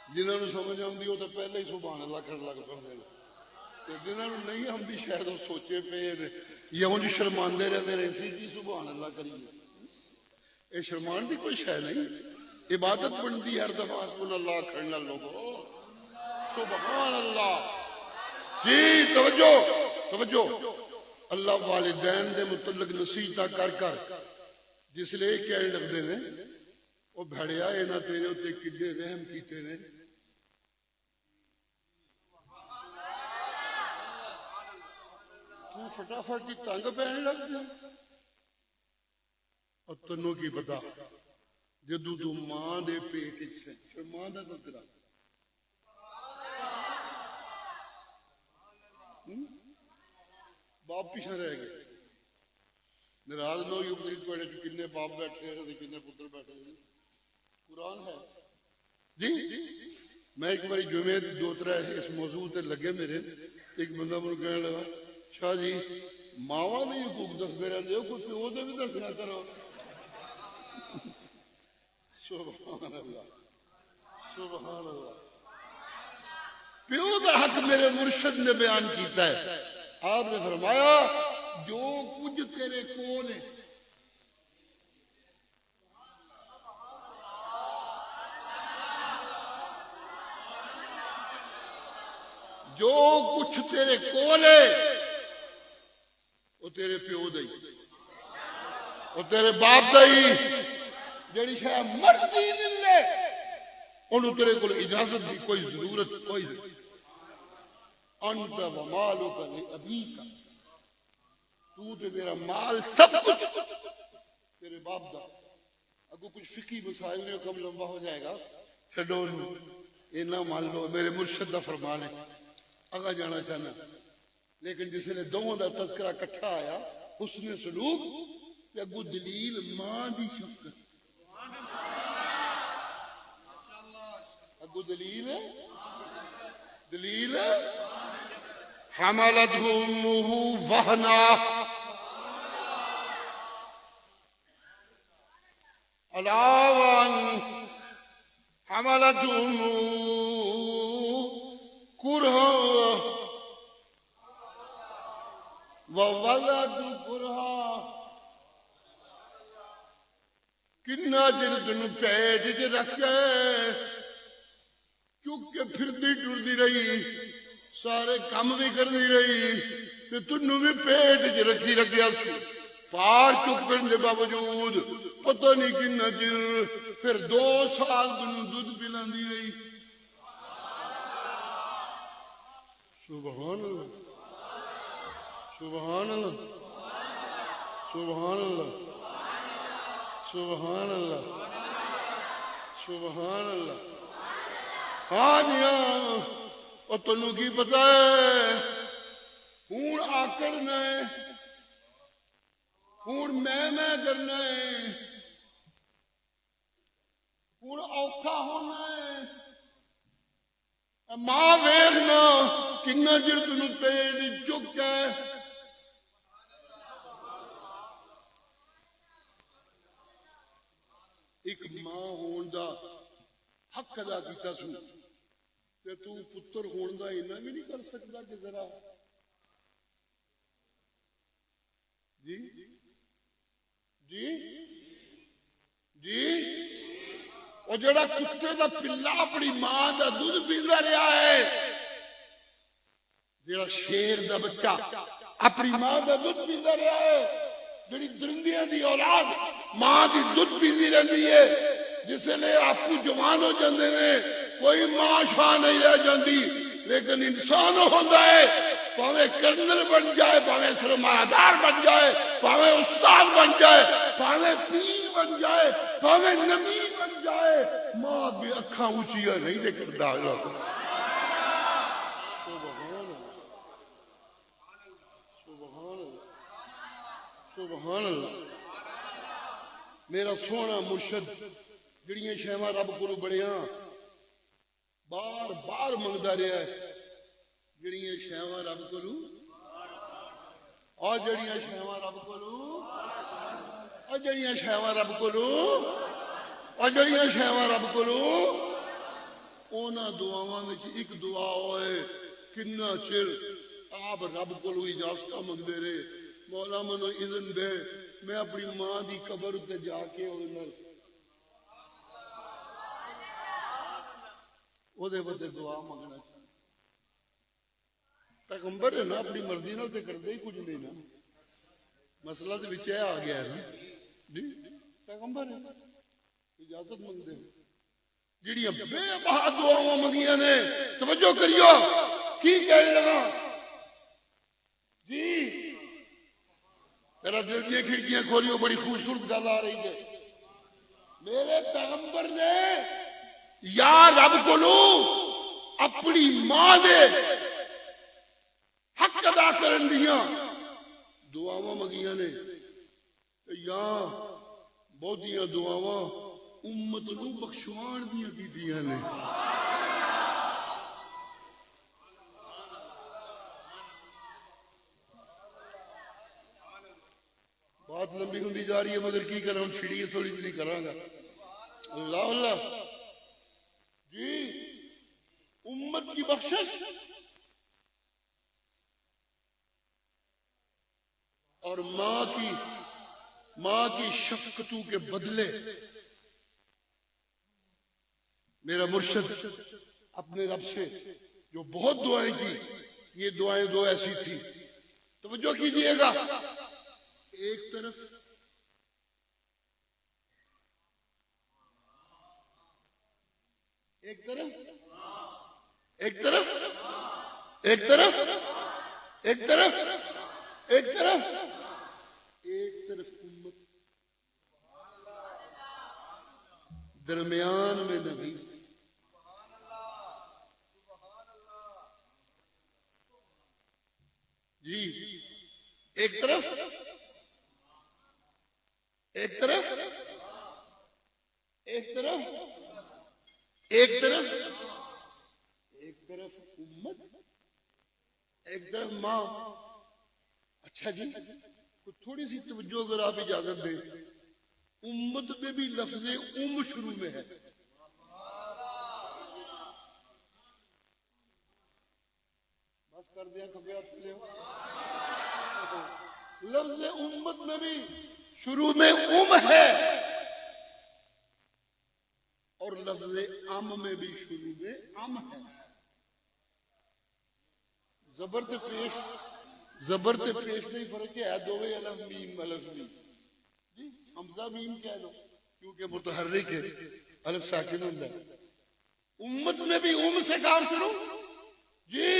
جنہوں نے سمجھ ہم دی ہو تو پہلے ہی سبحان اللہ کر لگ پڑھتے جنہوں نے نہیں ہم دی شاید وہ سوچے پہ یہ ہوں جو شرماندے رہتے رہے سی کی سبحان اللہ کریے اے شرمان دی کوئی شے نہیں عبادت بنتی ہر دفعہ حسبنا اللہ کھڑنا لوگو سبحان اللہ جی توجہ توجہ اللہ والدین دے متعلق نصیحتاں کر کر جس لئے کہنے لگ دے نے وہ بھڑیا اے نہ تیرے ہوتے کڈے رحم کیتے نے تو فٹافٹ کی تنگ پہنے لگ دے اور تنوں کی بتا جدو تو ماں دے پیٹ سے پھر ماں دا تذکرہ باپ پیچھے رہ گئے ناراض نہ ہوئی ابتری پڑھے جو کنے باپ بیٹھے ہیں کنے پتر بیٹھے ہیں قرآن ہے جی میں ایک باری جمعے دو ترہ اس موضوع تے لگے میرے ایک بندہ مجھے کہنے لگا شاہ جی ماوا نہیں حقوق دس دے رہے ہو کچھ پیو دے بھی دسنا کرو سبحان اللہ سبحان اللہ پیو دا حق میرے مرشد نے بیان کیتا ہے آپ نے فرمایا جو کچھ تیرے کول ہے جو کچھ تیرے کول ہے وہ تیرے پیو دئی وہ تیرے باپ دئی جڑی شاید مرضی ملے انہوں تیرے کو اجازت دی کوئی ضرورت کوئی نہیں انت و مالک لابیک تو تے میرا مال سب کچھ تیرے باپ دا اگو کچھ فقہی مسائل میں کم لمبا ہو جائے گا چھڈو اینا مان لو میرے مرشد دا فرمان ہے آگا جانا چاہنا لیکن جس نے دونوں دا تذکرہ کٹھا آیا حسن سلوک تے اگو دلیل ماں دی شفقت اگو دلیل حملته امه وهنا علاوان حملته امه كرها وولدته كرها کنا چر تینوں پیٹ چ رکھے چک کے پھردی ٹردی رہی سارے کام بھی کردی رہی تے تنوں بھی پیٹ چ رکھی رکھیا سی پار چک پڑن دے باوجود پتہ نہیں کنا چر پھر 2 سال تنوں دودھ پلاندی رہی سبحان اللہ سبحان اللہ سبحان اللہ سبحان اللہ سبحان اللہ ہاں جی ہاں اور تنوں کی پتہ ہے ہون آکڑنا ہے ہون میں کرنا ہے ہون اوکھا ہونا ہے ماں ویخنا کنا چر تینوں پیٹ چک ہے. ایک ماں ہون دا حق ادا کیتا سو تے تو پتر ہون دا اینا بھی نہیں کر سکتا کہ ذرا جی جی جی وہ جڑا کتے دا پلا اپنی ماں دا دودھ پیندا رہا ہے، جڑا شیر دا بچہ اپنی ماں دا دودھ پیندا رہا ہے، جڑی درندیاں دی اولاد ماں دی دودھ پیندی رہندی ہے، جس لئے آپو جوان ہو جاندے نے کوئی ماں شاہ نہیں رہ جاندی. لیکن انسان ہوندا ہے پاویں کرنل بن جائے، پاویں سرمایہ دار بن جائے، پاویں استاد بن جائے، پاویں پیر بن جائے، پاویں نبی بن جائے، ماں بھی اکھاں اونچیاں نہیں دے کردا. سبحان اللہ. میرا سونا مرشد جڑیاں شیواں رب کو بڑیاں بار بار منگدا رہا ہے، جڑیاں شیواں رب کو اور جڑیاں شیواں رب کو اور جڑیاں شیواں رب کو اور جڑیاں شیواں رب کو اونا دعاواں وچ ایک دعا ہوئے کنا چر آپ رب کو اجازت منگدے رہے، مولا منو اذن دے میں اپنی ماں دی قبر تے جا کے او دے بدے دعا منگنا چاہتا. پیغمبر ہے نا، اپنی مرضی نال تے کردے ہی کچھ نہیں نا، مسئلہ تے وچ آ گیا ہے نا. جی پیغمبر ہے اجازت منگدے جڑیاں بے بہا دعاواں منگیاں نے. توجہ کریو کی کہنے لگا جی تیرا دل دیا کھڑکیاں کھولیو، بڑی خوبصورت گل آ رہی ہے. میرے پیغمبر نے یا رب کو اپنی ماں دے حق ادا کرن دیاں دعاواں منگیاں نے، یا بہتیاں دعاواں امت نو بخشوان دیاں کیتیاں نے. بات لمبی ہوندی جا رہی ہے مگر کی کروں چھڑی تھوڑی جی کراں گا. اللہ اللہ جی امت کی بخشش اور ماں کی شفقتوں کے بدلے میرا مرشد اپنے رب سے جو بہت دعائیں کی، یہ دعائیں دو ایسی تھی. توجہ کیجئے گا. ایک طرف ایک طرف ایک طرف ایک طرف ایک طرف ایک طرف ایک طرف امت، درمیان میں نبی. جی ایک طرف ایک طرف ایک طرف ایک طرف ایک طرف امت، ایک طرف ماں. اچھا جی تھوڑی سی توجہ اگر آپ اجازت دیں، امت میں بھی لفظ شروع میں ہے. بس کر دیا کبھی لے لفظ امت میں بھی شروع میں ہے اور لفظ میں بھی شروع میں ہے. زبر تے پیش نہیں فرق ہے، دوویں الف میم الف میم. جی حمزہ میم کہہ لو کیونکہ متحرک ہے، الف ساکن ہوتا ہے. امت میں بھی سے کام شروع جی،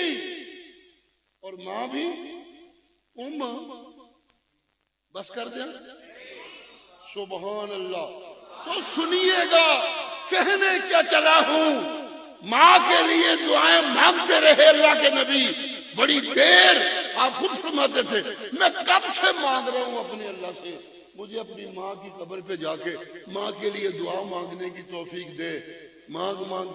اور ماں بھی بس کر دیا. سبحان اللہ. تو سنیے گا کہنے کیا چلا ہوں، ماں کے لیے دعائیں مانگتے رہے اللہ کے نبی بڑی دیر. آپ خود فرماتے تھے میں کب سے مانگ رہا ہوں اپنے اللہ سے، مجھے اپنی ماں کی قبر پہ جا کے ماں کے لیے دعا مانگنے کی توفیق دے. مانگ مانگ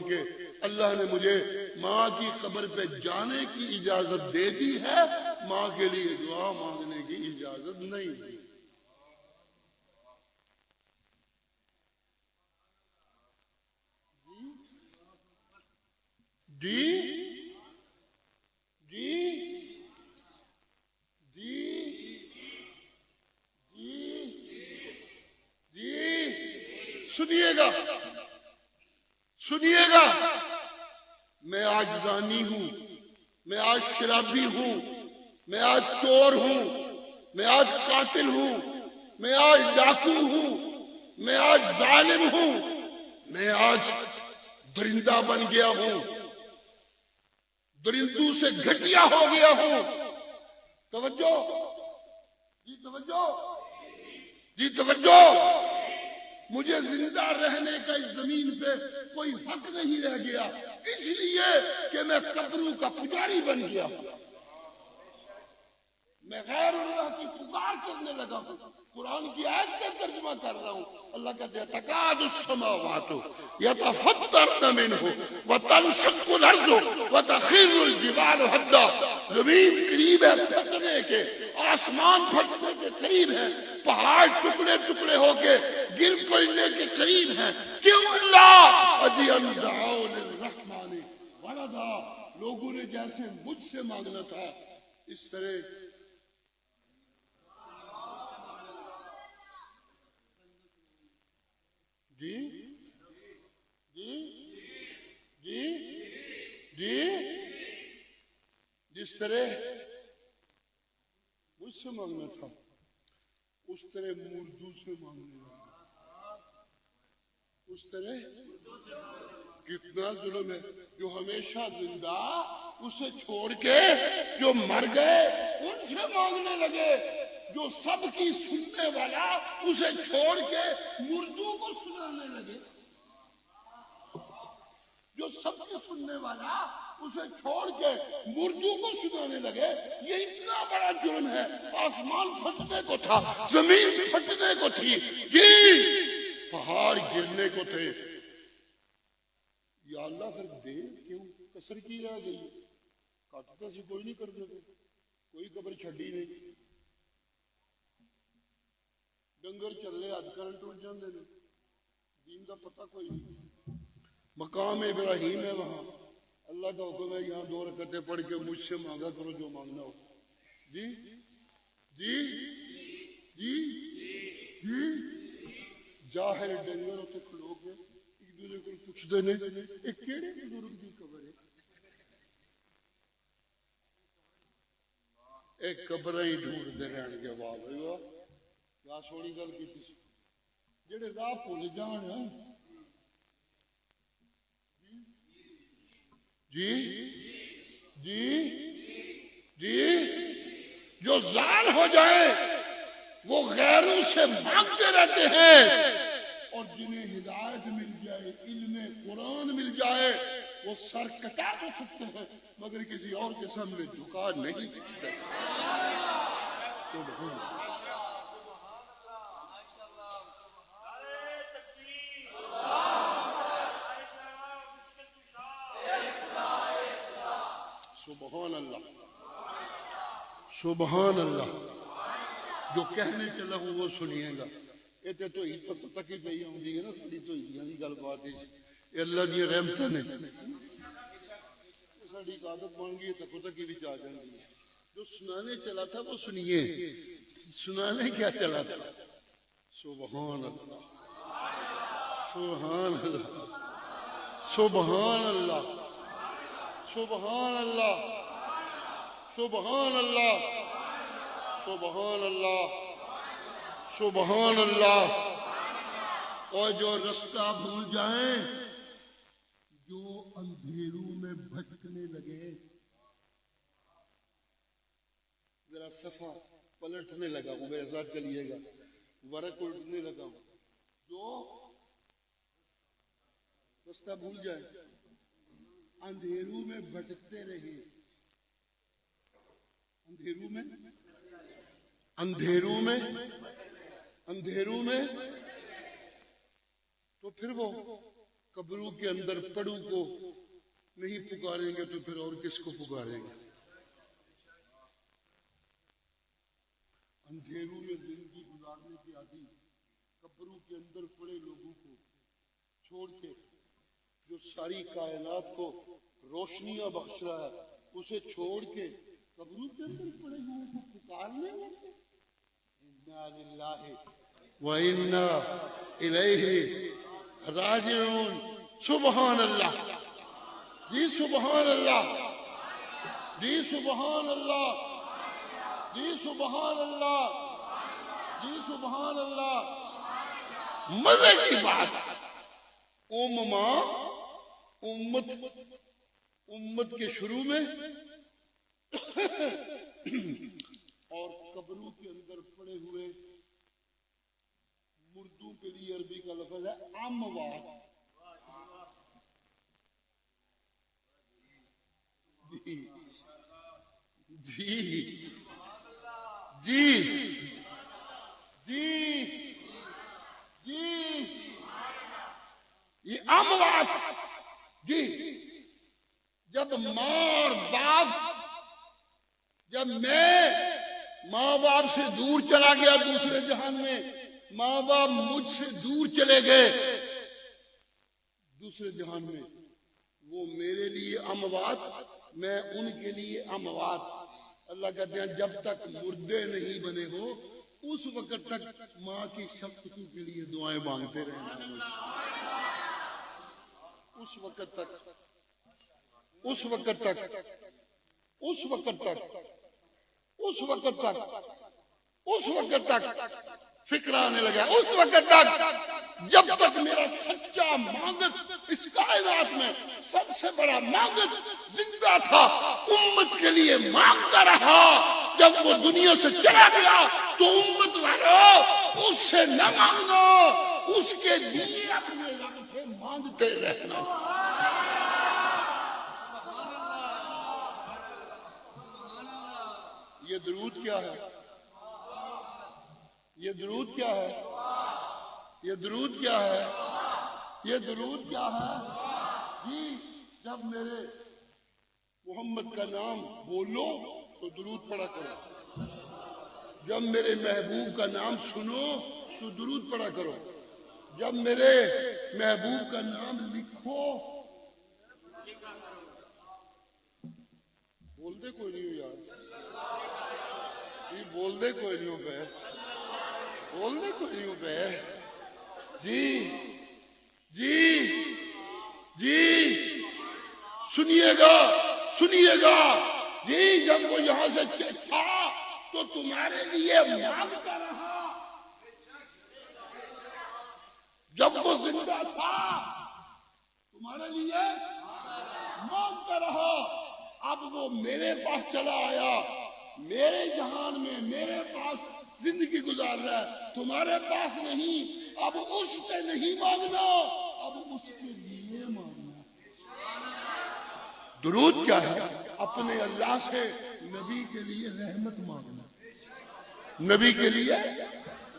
کے اللہ نے مجھے ماں کی قبر پہ جانے کی اجازت دے دی ہے، ماں کے لیے دعا مانگنے کی اجازت نہیں دی۔ جی جی جی جی جی سنیے گا، سنیے گا، میں آج زانی ہوں، میں آج شرابی ہوں، میں آج چور ہوں، میں آج قاتل ہوں، میں آج ڈاکو ہوں، میں آج ظالم ہوں، میں آج درندہ بن گیا ہوں، درندوں سے گھٹیا ہو گیا ہوں۔ توجہ جی، توجہ جی، توجہ، مجھے زندہ رہنے کا اس زمین پہ کوئی حق نہیں رہ گیا، اس لیے کہ میں قبروں کا پجاری بن گیا ہوں، میں غیر اللہ کی پکار کرنے لگا ہوں، قرآن کی آیت کا ترجمہ کر رہا ہوں۔ اللہ کہتے ہیں تکاد السماوات یتفطرن منہ وتنشق الارض وتخر الجبال ہدا، زمین قریب ہے پھٹنے کے، آسمان پھٹنے کے قریب ہے، پہاڑ ٹکڑے ٹکڑے ہو کے گر پڑنے کے قریب ہیں۔ کیوں اللہ اجی ان دعوا للرحمن ولدا، لوگوں نے جیسے مجھ سے مانگنا تھا اس طرح جی جی جی جی جس طرح مجھ سے مانگنا تھا اس طرح مردوں سے مانگنے لگا، اس طرح کتنا ظلم ہے۔ جو ہمیشہ زندہ اسے چھوڑ کے جو مر گئے ان سے مانگنے لگے، جو سب کی سننے والا اسے چھوڑ کے مردوں کو سنانے لگے، جو سب کی سننے والا اسے چھوڑ کے مردوں کو سنانے لگے۔ یہ اتنا بڑا جرم ہے، آسمان پھٹنے کو تھا، زمین پھٹنے کو تھی، جی پہاڑ گرنے کو تھے، یا اللہ پھر دیر کیوں کسر کی رہ گئی؟ کاٹتا سے کوئی نہیں کر دے، کوئی قبر چھڈی نہیں، ڈنگر چلے اد کرنٹ اٹھ جاندے نے، دین دا پتہ کوئی نہیں۔ مقام ابراہیم ہے وہاں، اللہ کا حکم ہے یہاں 2 رکعتیں پڑھ کے مجھ سے مانگا کرو جو مانگنا ہو۔ جی جی جی جی ظاہر ڈنگر اتنے کھلو کے ایک دوسرے کو پوچھتے نے یہ کہڑے بزرگ کی قبر ہے؟ ایک قبر ہی ڈھونڈتے رہن کے بعد کیا سونی گل کی جڑے راہ بھول جان۔ جی جی جی جو زال ہو جائے وہ غیروں سے مانگتے رہتے ہیں، اور جنہیں ہدایت مل جائے، علم قرآن مل جائے، وہ سر کٹا تو سکتے ہیں مگر کسی اور کے سامنے جھکا نہیں سکتے۔ سبحان اللہ، سبحان اللہ۔ جو کہنے چلا ہوں وہ سنیے گا، یہ تو ہی تک ہی پی آتی ہے نا، ساری تو ہی گل بات ہے، یہ اللہ دی رحمت نے ساری عادت بن گئی، تک تک ہی آ جاتی ہے۔ جو سنانے چلا تھا وہ سنیے، سنانے کیا چلا تھا؟ سبحان اللہ، سبحان اللہ، سبحان اللہ، سبحان اللہ، سبحان اللہ، سبحان اللہ، سبحان اللہ۔ اور جو رستہ بھول جائیں، جو اندھیروں میں بھٹکنے لگے، ذرا صفحہ پلٹنے لگا ہوں، میرے ساتھ چلیے گا، ورق الٹنے لگا ہوں، جو رستہ بھول جائے، اندھیروں میں بھٹکتے رہے، اندھیروں میں، اندھیروں میں، اندھیروں میں، تو پھر وہ قبروں کے اندر پڑوں کو نہیں پکاریں گے تو پھر اور کس کو پکاریں گے؟ اندھیروں میں زندگی گزارنے کی عادی قبروں کے اندر پڑے لوگوں کو چھوڑ کے جو ساری کائنات کو روشنیاں بخش رہا ہے اسے چھوڑ کے قبروں کے اندر پڑے لوگوں کو پکارنے لگے. انا للہ وانا الیہ راجعون. سبحان اللہ جی، سبحان اللہ جی، سبحان اللہ جی، سبحان اللہ جی، سبحان اللہ. مزے کی بات امت کے شروع میں اور قبروں کے اندر پڑے ہوئے مردوں کے لیے عربی کا لفظ ہے اموات. جی جی جی جی یہ اموات. جی جب ماں اور باپ، جب میں ماں باپ سے دور چلا گیا دوسرے جہان میں، ماں باپ مجھ سے دور چلے گئے دوسرے جہان میں، وہ میرے لیے اموات، میں ان کے لیے اموات. اللہ کہتے ہیں جب تک مردے نہیں بنے ہو اس وقت تک ماں کی شفقتوں کے لیے دعائیں مانگتے رہنا. اس وقت تک اس وقت تک اس وقت تک اس وقت تک اس وقت تک فکر آنے لگا. اس وقت تک جب تک میرا سچا مانگت اس کائنات میں سب سے بڑا مانگت زندہ تھا، امت کے لیے مانگتا رہا. جب وہ دنیا سے چلا گیا تو امت والوں اس سے نہ مانگنا، اس کے لیے اپنے رب سے مانگتے رہنا. یہ درود کیا ہے؟ یہ درود کیا ہے؟ یہ درود کیا ہے؟ یہ درود کیا ہے؟ جی جب میرے محمد کا نام بولو تو درود پڑھا کرو. جب میرے محبوب کا نام سنو تو درود پڑھا کرو. جب میرے محبوب کا نام لکھو، بول دے کوئی نہیں ہو یار، بول دے کوئی نہیں ہو پہ، بول دے کوئی نہیں ہو پہ. جی جی جی سنیے گا سنیے گا. جی جب وہ یہاں سے تھا تو تمہارے لیے مانگتا رہا. جب وہ زندہ تھا تمہارے لیے مانگتا رہا. اب وہ میرے پاس چلا آیا، میرے جہان میں میرے پاس زندگی گزار رہا ہے، تمہارے پاس نہیں. اب اس سے نہیں مانگنا، اب اس کے لیے مانگنا. درود کیا ہے؟ اپنے اللہ سے نبی کے لیے رحمت مانگنا، نبی کے لیے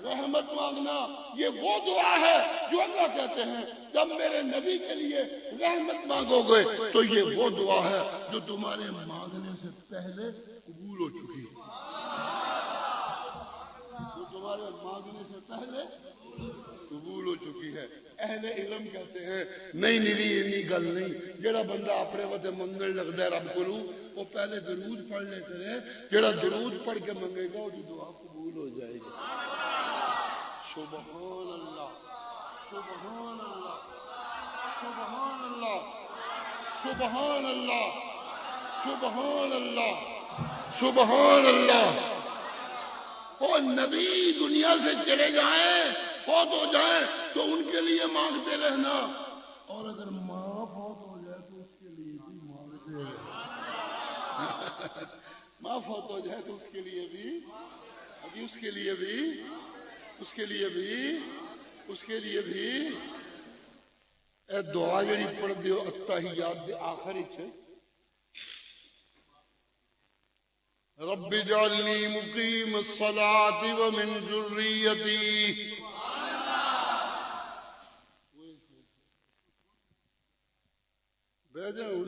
رحمت مانگنا. یہ وہ دعا ہے جو اللہ کہتے ہیں جب میرے نبی کے لیے رحمت مانگو گے تو یہ وہ دعا ہے جو تمہارے مانگنے سے پہلے قبول ہو چکی ہے. جو تمہارے مانگنے سے پہلے قبول ہو چکی ہے. اہل علم کہتے ہیں نہیں نیری انی گل نہیں، جڑا بندہ اپنے وتے منگن لگتا ہے رب کو وہ پہلے درود پڑھ لے کرے. جڑا درود پڑھ کے منگے گا وہ دعا قبول ہو جائے گی. سبحان اللہ سبحان اللہ سبحان اللہ سبحان اللہ سبحان اللہ سبحان اللہ. وہ نبی دنیا سے چلے جائیں، فوت ہو جائیں تو ان کے لیے مانگتے رہنا، اور اگر ماں فوت ہو جائے تو اس کے لیے بھی مانگتے رہنا. ماں فوت ہو جائے تو اس کے لیے بھی، ابھی اس کے لیے بھی، اس کے لیے بھی، اس کے لیے بھی. اے دعا جڑی پڑھ دیو التحیات دے آخری چھے، رب اجعلنی مقیم الصلاة ومن ذریتی. بہ جاؤں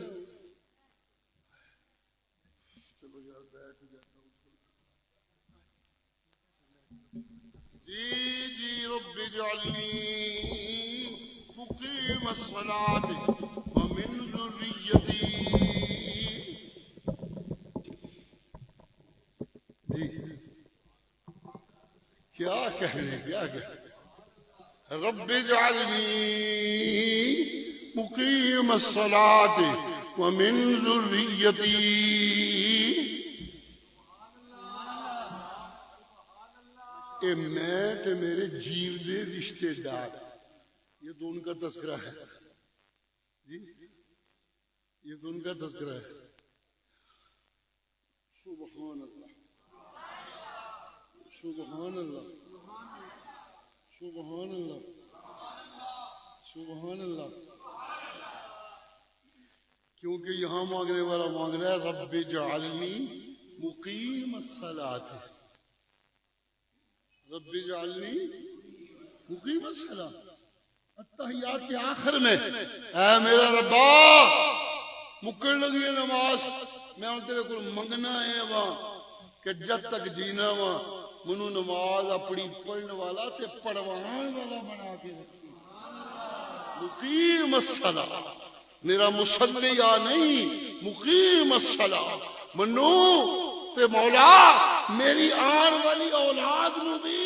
چلو یار بیٹھ جاتا ہوں جی رب اجعلنی مقیم الصلاة ومن ذریتی جی کیا کہنے کیا کہ رب اجعلنی مقیم الصلاة ومن ذریتی اے میں تے میرے جیو دے رشتے دار یہ تو ان کا تذکرہ ہے جی یہ تو ان کا تذکرہ ہے سبحان اللہ سبحان اللہ سبحان اللہ سبحان اللہ کیونکہ یہاں مانگنے والا مانگ رہا ہے رب اجعلنی مقیم الصلاۃ رب اجعلنی مقیم الصلاۃ التحیات کے آخر میں اے میرا ربا مکڑ لگی ہے نماز میں ان تیرے کو منگنا ہے وہاں کہ جب تک جینا وہاں منو نماز اپنی پڑھنے والا تے پڑھوان والا بنا کے رکھی مقیم الصلاۃ میرا مصلی یا نہیں مقیم الصلاۃ منو تے مولا میری آن والی اولاد نو بھی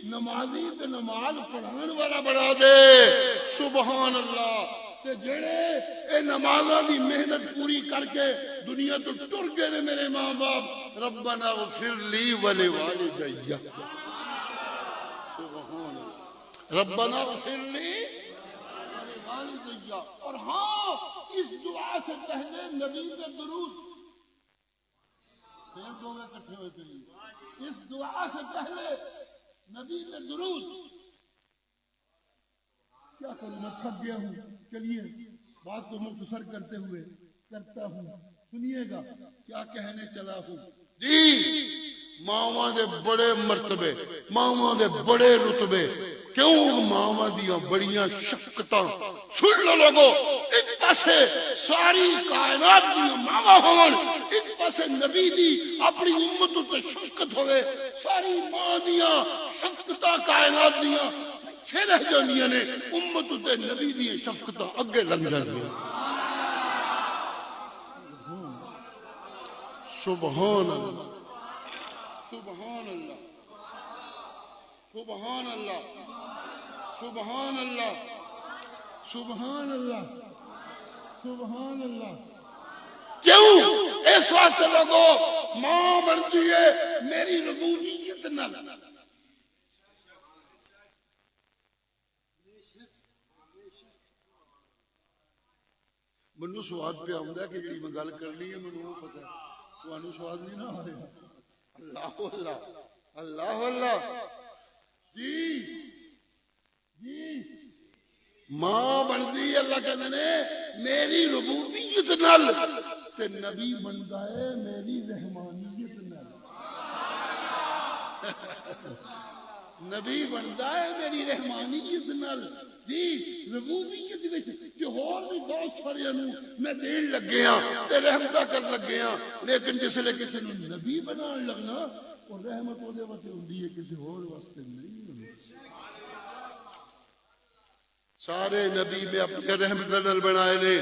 نمازی تے نماز پڑھان والا بنا دے سبحان اللہ تے جڑے اے نمازاں دی محنت پوری کر کے دنیا تو ٹر گئے نے میرے ماں باپ ربنا اغفر لی ولوالدی سبحان اللہ ربنا اغفر لی ولوالدی اور ہاں اس دعا سے پہلے نبی پہ درود پھر دو میں کٹھے ہوئے تھے اس دعا سے پہلے نبی پہ درود کیا کروں میں تھک گیا ہوں چلیے بات کو مختصر کرتے ہوئے کرتا ہوں سنیے گا کیا کہنے چلا ہوں جی ماواں دے بڑے مرتبے ماواں دے بڑے رتبے کیوں ماواں دیاں بڑیاں شفقتاں سن لو لوگو ایک پاسے ساری کائنات دی ماواں ہون ایک پاسے نبی دی اپنی امت تے شفقت ہوئے ساری ماں دیاں شفقتاں کائنات دیاں پیچھے رہ جاندیاں نے امت تے نبی دی شفقتاں اگے لنگ جاندیاں سبحان اللہ سبحان اللہ سبحان اللہ سبحان اللہ سبحان اللہ سبحان اللہ کیوں اس واسطے لوگوں ماں بنتی ہے میری ربوبیت نہ منو سواد پہ آؤں کہ جی میں گل کرنی ہے منو پتا ہے تو سواد نہیں نہ آ رہا اللہ اللہ اللہ اللہ جی جی ماں بنتی اللہ کہنے نے میری ربوبیت نال تے نبی بنتا ہے میری رحمانیت نال نبی بنتا ہے میری رحمانیت نال جی ربوبیت وچ جو ہور بھی بہت سارے میں دین لگے ہاں تے رحمتہ کر لگے ہاں لیکن جس لے کسی نو نبی بنان لگنا اور رحمت وہ دے واسطے ہوندی ہے کسی ہور واسطے نہیں ہوندی سارے نبی میں اپنے رحمت نال بنائے نے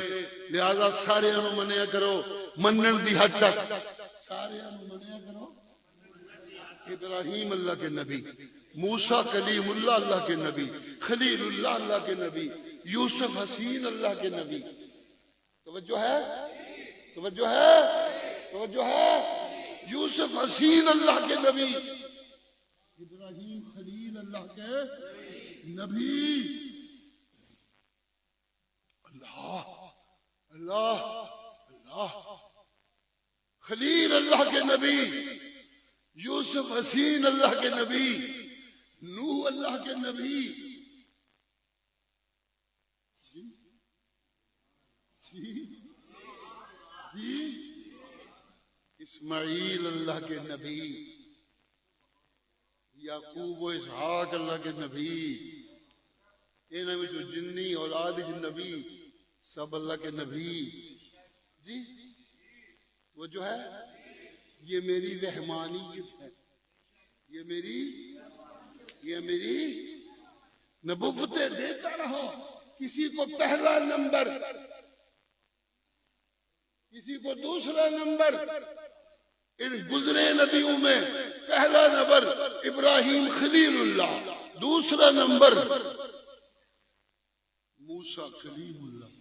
لہذا سارے انو منیا کرو منن دی حد تک سارے انو منیا کرو ابراہیم اللہ کے نبی موسیٰ کلیم اللہ اللہ کے نبی خلیل اللہ اللہ کے نبی یوسف حسین اللہ کے نبی توجہ ہے توجہ ہے توجہ ہے یوسف حسین اللہ کے نبی ابراہیم خلیل اللہ کے نبی اللہ اللہ اللہ خلیل اللہ کے نبی یوسف حسین اللہ کے نبی نوح اللہ کے نبی اسماعیل اللہ کے نبی یعقوب و اسحاق اللہ کے نبی انہاں وچوں جنی اولاد نبی سب اللہ کے نبی جی وہ جو ہے یہ میری رحمانیت ہے، یہ میری نبوتیں دیتا رہا، کسی کو پہلا نمبر کسی کو دوسرا نمبر، ان گزرے نبیوں میں پہلا نمبر ابراہیم خلیل اللہ، دوسرا نمبر موسیٰ کلیم اللہ۔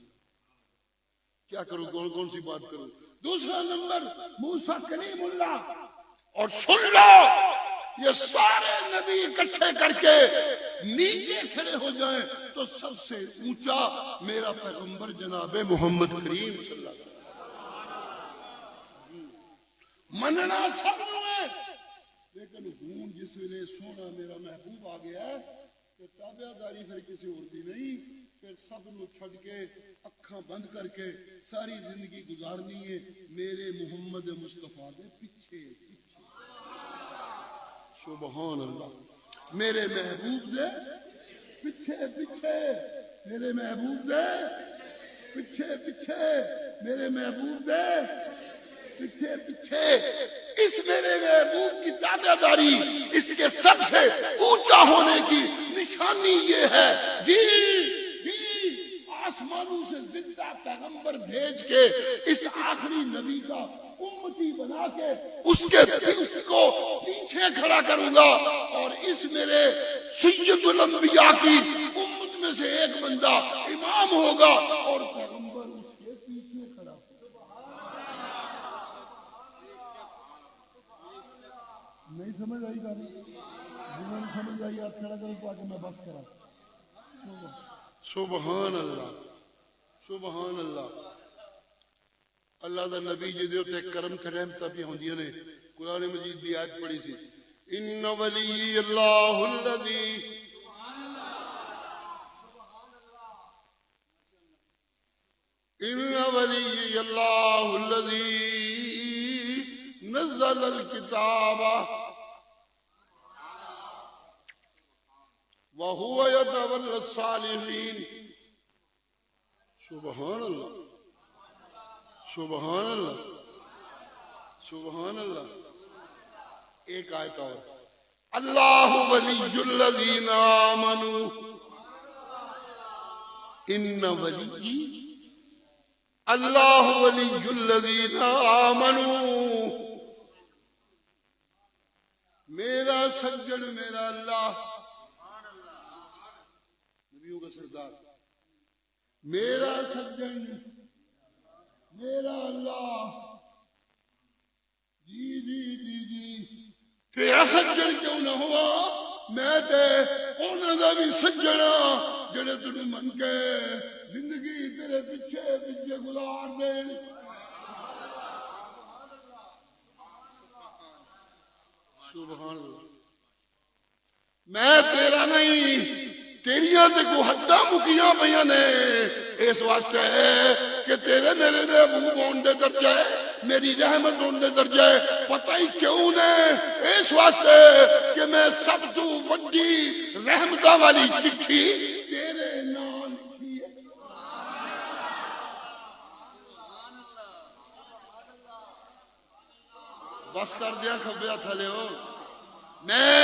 کیا کروں، کون سی بات کروں؟ دوسرا نمبر موسیٰ کلیم اللہ۔ اور سن لو، یہ سارے نبی اکٹھے کر کے نیچے کھڑے ہو جائیں تو سب سے اونچا میرا پیغمبر جناب محمد کریم صلی اللہ علیہ وسلم۔ مننا سب ہے، لیکن ہوں جس ویلے سونا میرا محبوب آ گیا ہے کہ تابع داری پھر کسی اور دی نہیں، پھر سب نو چھڑ کے اکھاں بند کر کے ساری زندگی گزارنی ہے میرے محمد مصطفیٰ دے پیچھے۔ سبحان اللہ، میرے محبوب دے پیچھے، میرے محبوب دے پیچھے، میرے محبوب دے پیچھے۔ اس میرے محبوب کی تابع داری، اس کے سب سے اونچا ہونے کی نشانی یہ ہے جی آسمانوں سے زندہ پیغمبر بھیج کے اس آخری نبی کا امتی بنا کے اس کو پیچھے کھڑا کروں گا، اور اس میرے سید الانبیاء کی امت میں سے ایک بندہ امام ہوگا اور پیغمبر اس کے پیچھے کھڑا ہوگا۔ نہیں سمجھ آئی گا؟ جنہوں نے سمجھ آئی آپ کھڑا کرو تو آگے میں بس کرا۔ سبحان اللہ، سبحان اللہ۔ اللہ دا نبی جی دے تے کرم تے رحمتاں بھی ہوندیاں نے۔ قرآن مجید دی آیت پڑھی سی، ان ولی اللہ الذی، ان ولی اللہ الذی نزل الکتاب وَهُوَ يَتَوَلَّى الصَّالِحِينَ۔ سبحان اللہ، سبحان اللہ، سبحان اللہ۔ ایک آیت اور، اللہ ولی الذین آمنوا، ان ولی اللہ ولی الذین آمنوا، میرا سجن میرا اللہ، نبیوں کا سردار، میرا سجن میرا اللہ، جی تیرا سجن کیوں نہ ہوا، میں تے انہاں دا بھی سجنا جڑے تینوں من کے زندگی تیرے پیچھے گزار دین۔ سبحان اللہ۔ میں تیرا نہیں، تیریاں تے کو حداں مکیاں پیاں نے، اس واسطے ہے کہ تیرے میرے محبوب ہون دے درجے، میری رحمت ہون دے درجے پتہ ہی کیوں نے، اس واسطے کہ میں سب تو وڈی رحمتاں والی چٹھی تیرے نال لکھی ہے۔ بس کر دیا کھبیا تھلے ہو، میں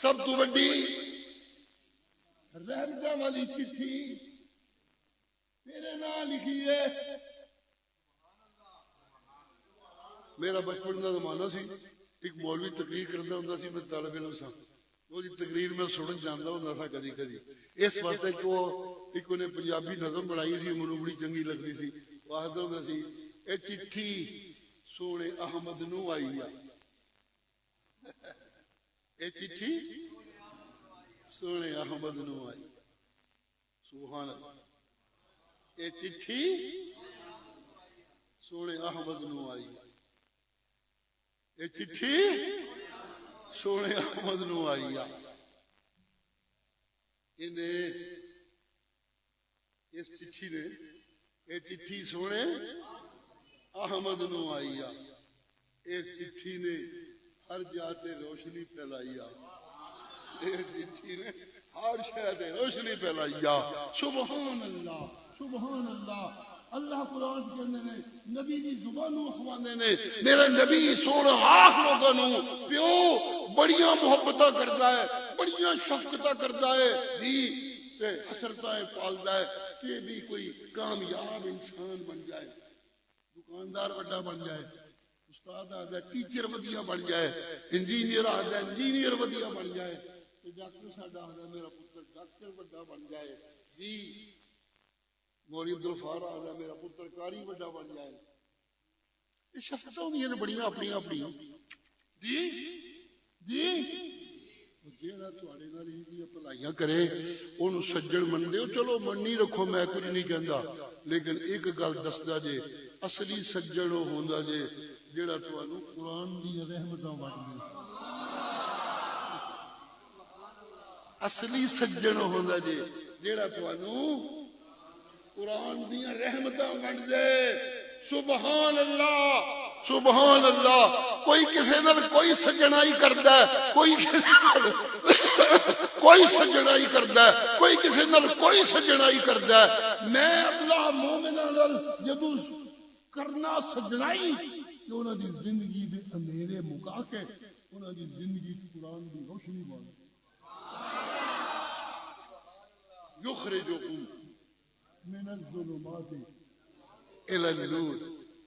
سب تو وڈی رحمتاں والی چٹھی تیرے نام لکھی ہے۔ میرا بچپن کا زمانہ سی، ایک مولوی تقریر کرتا ہوں سی، میں طالب علم سا، وہ تقریر میں سنن جانا ہوں سا کدی کدی، اس واسطے کہ وہ ایک انہیں پنجابی نظم بنائی سی، مجھے بڑی چنگی لگتی سی، وہ آخر ہوں سی، اے چٹھی سونے احمد نو آئی ہے، اے چٹھی سونے احمد نو آئی۔ سبحان اللہ، اے چٹھی سونے احمد نو آئی، اے چٹھی سونے احمد نو آئی۔ اس چٹھی نے، اے چٹھی سونے احمد نو آئی، اس چٹھی نے ہر جاتے روشنی پھیلائی، اس چٹھی نے ہر شہر روشنی پھیلائی۔ سبحان اللہ، سبحان اللہ. اللہ قرآن کہندے نے نبی دی زبانوں اخواندے نے میرا نبی سونا آخ لوگاں نو پیو بڑیاں محبتاں کردا ہے, بڑیاں شفقتاں کردا ہے جی, تے حسرتاں پالدا ہے کہ بھی کوئی کامیاب انسان بن جائے, دکاندار بڑا بن جائے, استاد آدھا ٹیچر ودیا بن جائے, انجینئر آدھا انجینئر ودیا بن جائے, ڈاکٹر ساڈا آدھا میرا پتر ڈاکٹر بڑا بن جائے جی, مولوی عبدالغفار آدھا میرا پتر کاری بڑا بن جائے. یہ شفقتاں ہوندیاں نے بڑیاں اپنی اپنی جی جی. جیڑا تواڈے نال ایہدیاں بھلائیاں کرے اونوں سجن منتے ہو, چلو مننی رکھو, میں کچھ نہیں کہندا, لیکن ایک گل دسدا جے اصلی سجن او ہوندا جے جیڑا تانوں قرآن دی رحمتاں وانڈے. اصلی سجن او ہوندا جے جیڑا تانوں قرآن دی رحمتاں وانڈ دے. سبحان اللہ سبحان اللہ. کوئی کسی نال کوئی سجنائی کردا ہے, کوئی کوئی سجنائی کردا ہے, کوئی کسی نال کوئی سجنائی کردا ہے. میں اللہ مومناں نال جدوں کرنا سجنائی کہ انہاں دی زندگی دے اندھیرے مکا کے انہاں دی زندگی قرآن دی روشنی بن یخرجکم من الظلمات الى النور.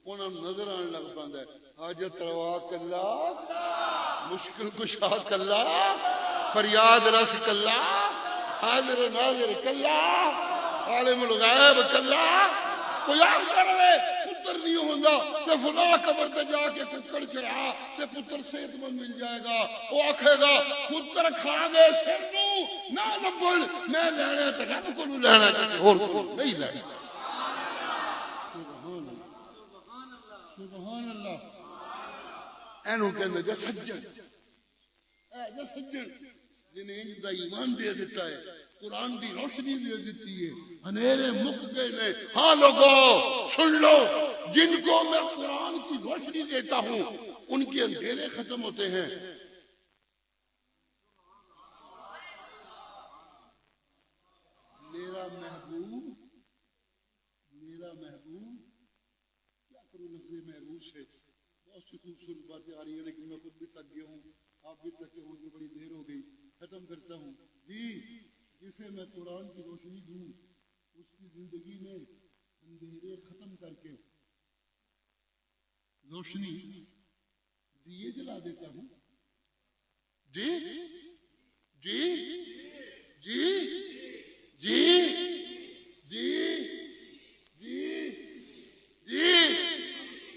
انہاں نظر آن لگ پاندا ہے حاجت روا کلا, مشکل کشا کلا, فریاد رس کلا, حاضر ناظر کلا, عالم الغیب کلا. کوئی آخدا رہے پتر نہیں ہوندا تے فلاں قبر تے جا کے ککڑ چڑھا تے پتر صحت مند مل جائے گا. وہ آکھے گا پتر کھا گئے سر نو نہ لبن, میں لینا تے رب کو لینا کسی ہور کو نہیں لینا. سبحان اللہ. اینو کہندے جے سجن, اے جے سجن جنہیں انج دا ایمان دے دیتا ہے, قرآن دی روشنی دے دیتی ہے, اندھیرے مک گئے نے. ہاں لوگو سن لو, جن کو میں قرآن کی روشنی دیتا ہوں ان کے اندھیرے ختم ہوتے ہیں. میرا محبوب کیا کروں لفظ محبوب سے, بہت سی خوبصورت باتیں آ رہی ہیں لیکن میں خود بھی تک گیا ہوں, آپ بھی تک ہوں, جو بڑی دیر ہو گئی. ختم کرتا ہوں جی. جسے میں قرآن کی روشنی دوں اس کی زندگی میں اندھیرے ختم کر کے روشنی دیے جلا دیتا ہوں. جی جی جی جی جی جی جی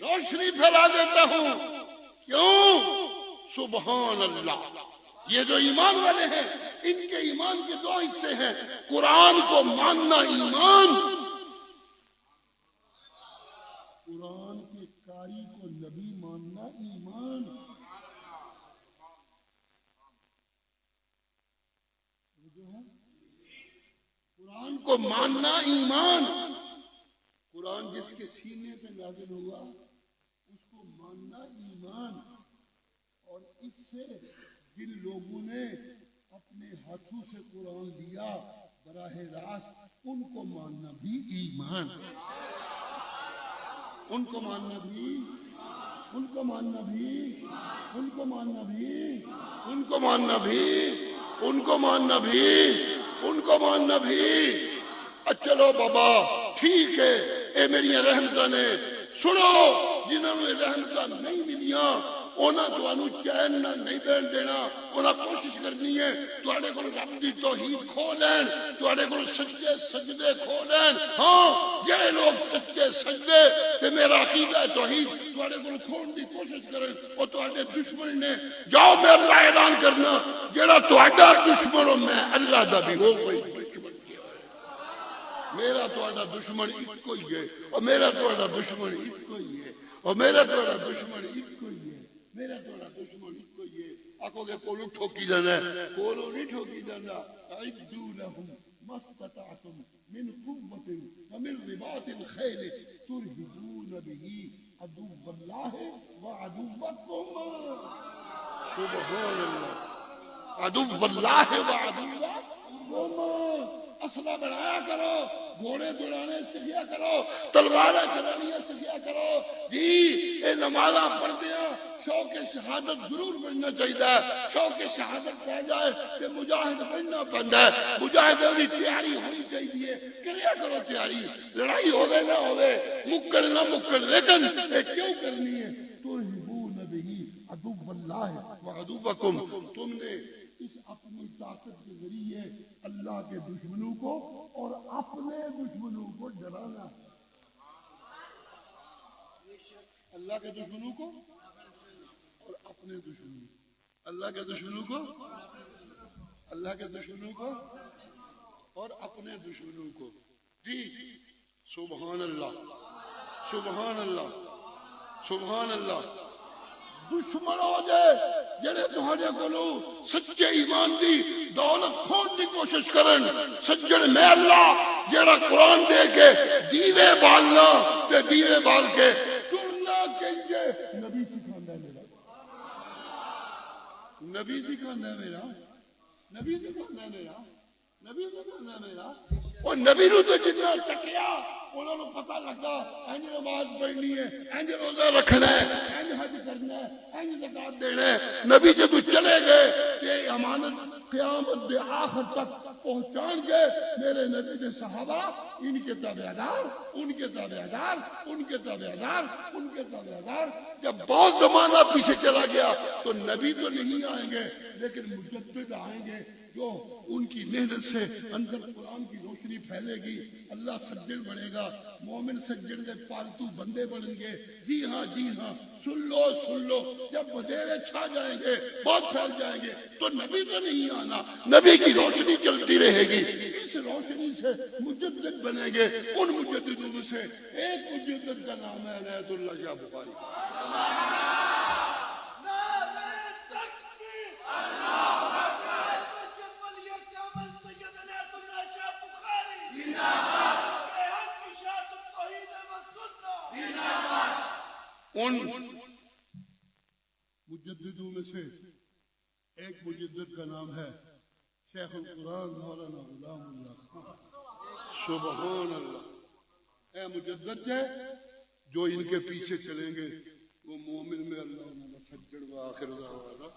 روشنی پھیلا دیتا ہوں. کیوں؟ سبحان اللہ. یہ جو ایمان والے ہیں ان کے ایمان کے دو حصے ہیں, قرآن کو ماننا ایمان, قرآن کے قاری کو نبی ماننا ایمان. قرآن کو ماننا ایمان. قرآن جس کے سینے پہ نازل ہوا اس کو ماننا ایمان. اور اس سے جن لوگوں نے اپنے ہاتھوں سے قرآن دیا براہ راست ان کو ماننا بھی ایمان. ان کو ماننا بھی, ان کو ماننا بھی, ان کو ماننا بھی, ان کو ماننا بھی, ان کو ماننا بھی, ان کو ماننا بھی. چلو بابا ٹھیک ہے, اے میری رحمتاں نے سنو, جنہوں نے رحمتاں نہیں ملیاں انہاں تانوں چین نہ نہیں بین دینا. انہاں کوشش کرنی ہے تواڈے کول رب دی توحید کھو لین, تواڈے کول سچے سجدے کھو لین. ہاں جڑے لوگ سچے سجدے تے میرا عقیدہ توحید تواڈے کول کھون دی کوشش کرن او تواڈے دشمن نے. جاؤ میں اللہ اعلان کرنا, جڑا تواڈا دشمن ہو میں اللہ دا بھی ہو کوئی دشمن کیا ہے. میرا تواڈا دشمن اکو ہی ہے, اور میرا تواڈا دشمن اکو ہی ہے, اور میرا تواڈا دشمن اکو ہی ہے, میرا تواڈا دشمن اکو ہی ہے. آکھو گے کولو ٹھوکی جانا ہے, کولو نہیں ٹھوکی جانا. اعدوا لهم ما استطعتم من قوة ومن رباط الخيل ترهبون به عدو الله وعدوكم. سبحان اللہ. عدو اللہ وعدوكم. اسلحہ بنایا کرو، گھوڑے دوڑانے سیکھیا کرو، تلواریں چلانی سیکھیا کرو، جی یہ نمازاں پڑھدیاں شوق شہادت ضرور بننا چاہیے، شوق شہادت پہ جائے کہ مجاہد بننا پڑتا ہے، مجاہد کی تیاری ہونی چاہیے، کریا کرو تیاری، لڑائی ہوے نہ ہوے، مکڑ نہ مکڑ، لیکن یہ کیوں کرنی ہے؟ ترہبون بہ عدو اللہ وعدوکم، تم نے اس اپنی طاقت کے ذریعے اللہ کے دشمنوں کو اور اپنے دشمنوں کو ڈرانا، اللہ کے دشمنوں کو اور اپنے دشمنوں، اللہ کے دشمنوں کو، اللہ کے دشمنوں کو اور اپنے دشمنوں کو، جی سبحان اللہ، سبحان اللہ، سبحان اللہ۔ دشمن ہو جائے جڑے تہاڈے کولوں سچے ایمان دی دولت کھوڑ دی کوشش کرن، سجن میں اللہ جڑا قرآن دے کے دیوے بالنا تے دیوے بال کے ٹرنا کہنجے نبی سکھاندا ہے میرا، نبی سکھاندا ہے میرا، نبی سکھاندا ہے میرا، نبی سکھاندا ہے میرا۔ اور نبی نو تو جنہ ٹکیا انہوں نے پتہ لگا اینج نماز پڑھنی ہے، اینج روزہ رکھنا ہے، اینج حج کرنا ہے، اینج زکات دینا ہے۔ نبی جب چلے گئے کہ امانت قیامت دے آخر تک پہنچان گے، میرے نبی دے صحابہ ان کے تابعدار، ان کے تابعدار، ان کے تابعدار، ان کے تابعدار۔ جب بہت زمانہ پیچھے چلا گیا تو نبی تو نہیں آئیں گے لیکن مجدد آئیں گے، جو ان کی محنت سے اندر قرآن کی روشنی پھیلے گی، اللہ سجن بنے گا، مومن سجن کے پالتو بندے بنیں گے۔ جی ہاں جی ہاں، سن لو سن لو، جب بدیرے چھا جائیں گے، بہت پھیل جائیں گے تو نبی تو نہیں آنا، نبی کی روشنی چلتی رہے گی، اس روشنی سے مجدد بنیں گے۔ ان مجددوں میں سے ایک مجدد کا نام ہے عنایت اللہ شاہ بخاری۔ ان مجددوں میں سے ایک مجدد کا نام ہے شیخ القرآن مولانا غلام اللہ خان۔ سبحان اللہ۔ اے مجدد ہے جو ان کے پیچھے چلیں گے وہ مومن میں اللہ سجڑ و آخر دعوانا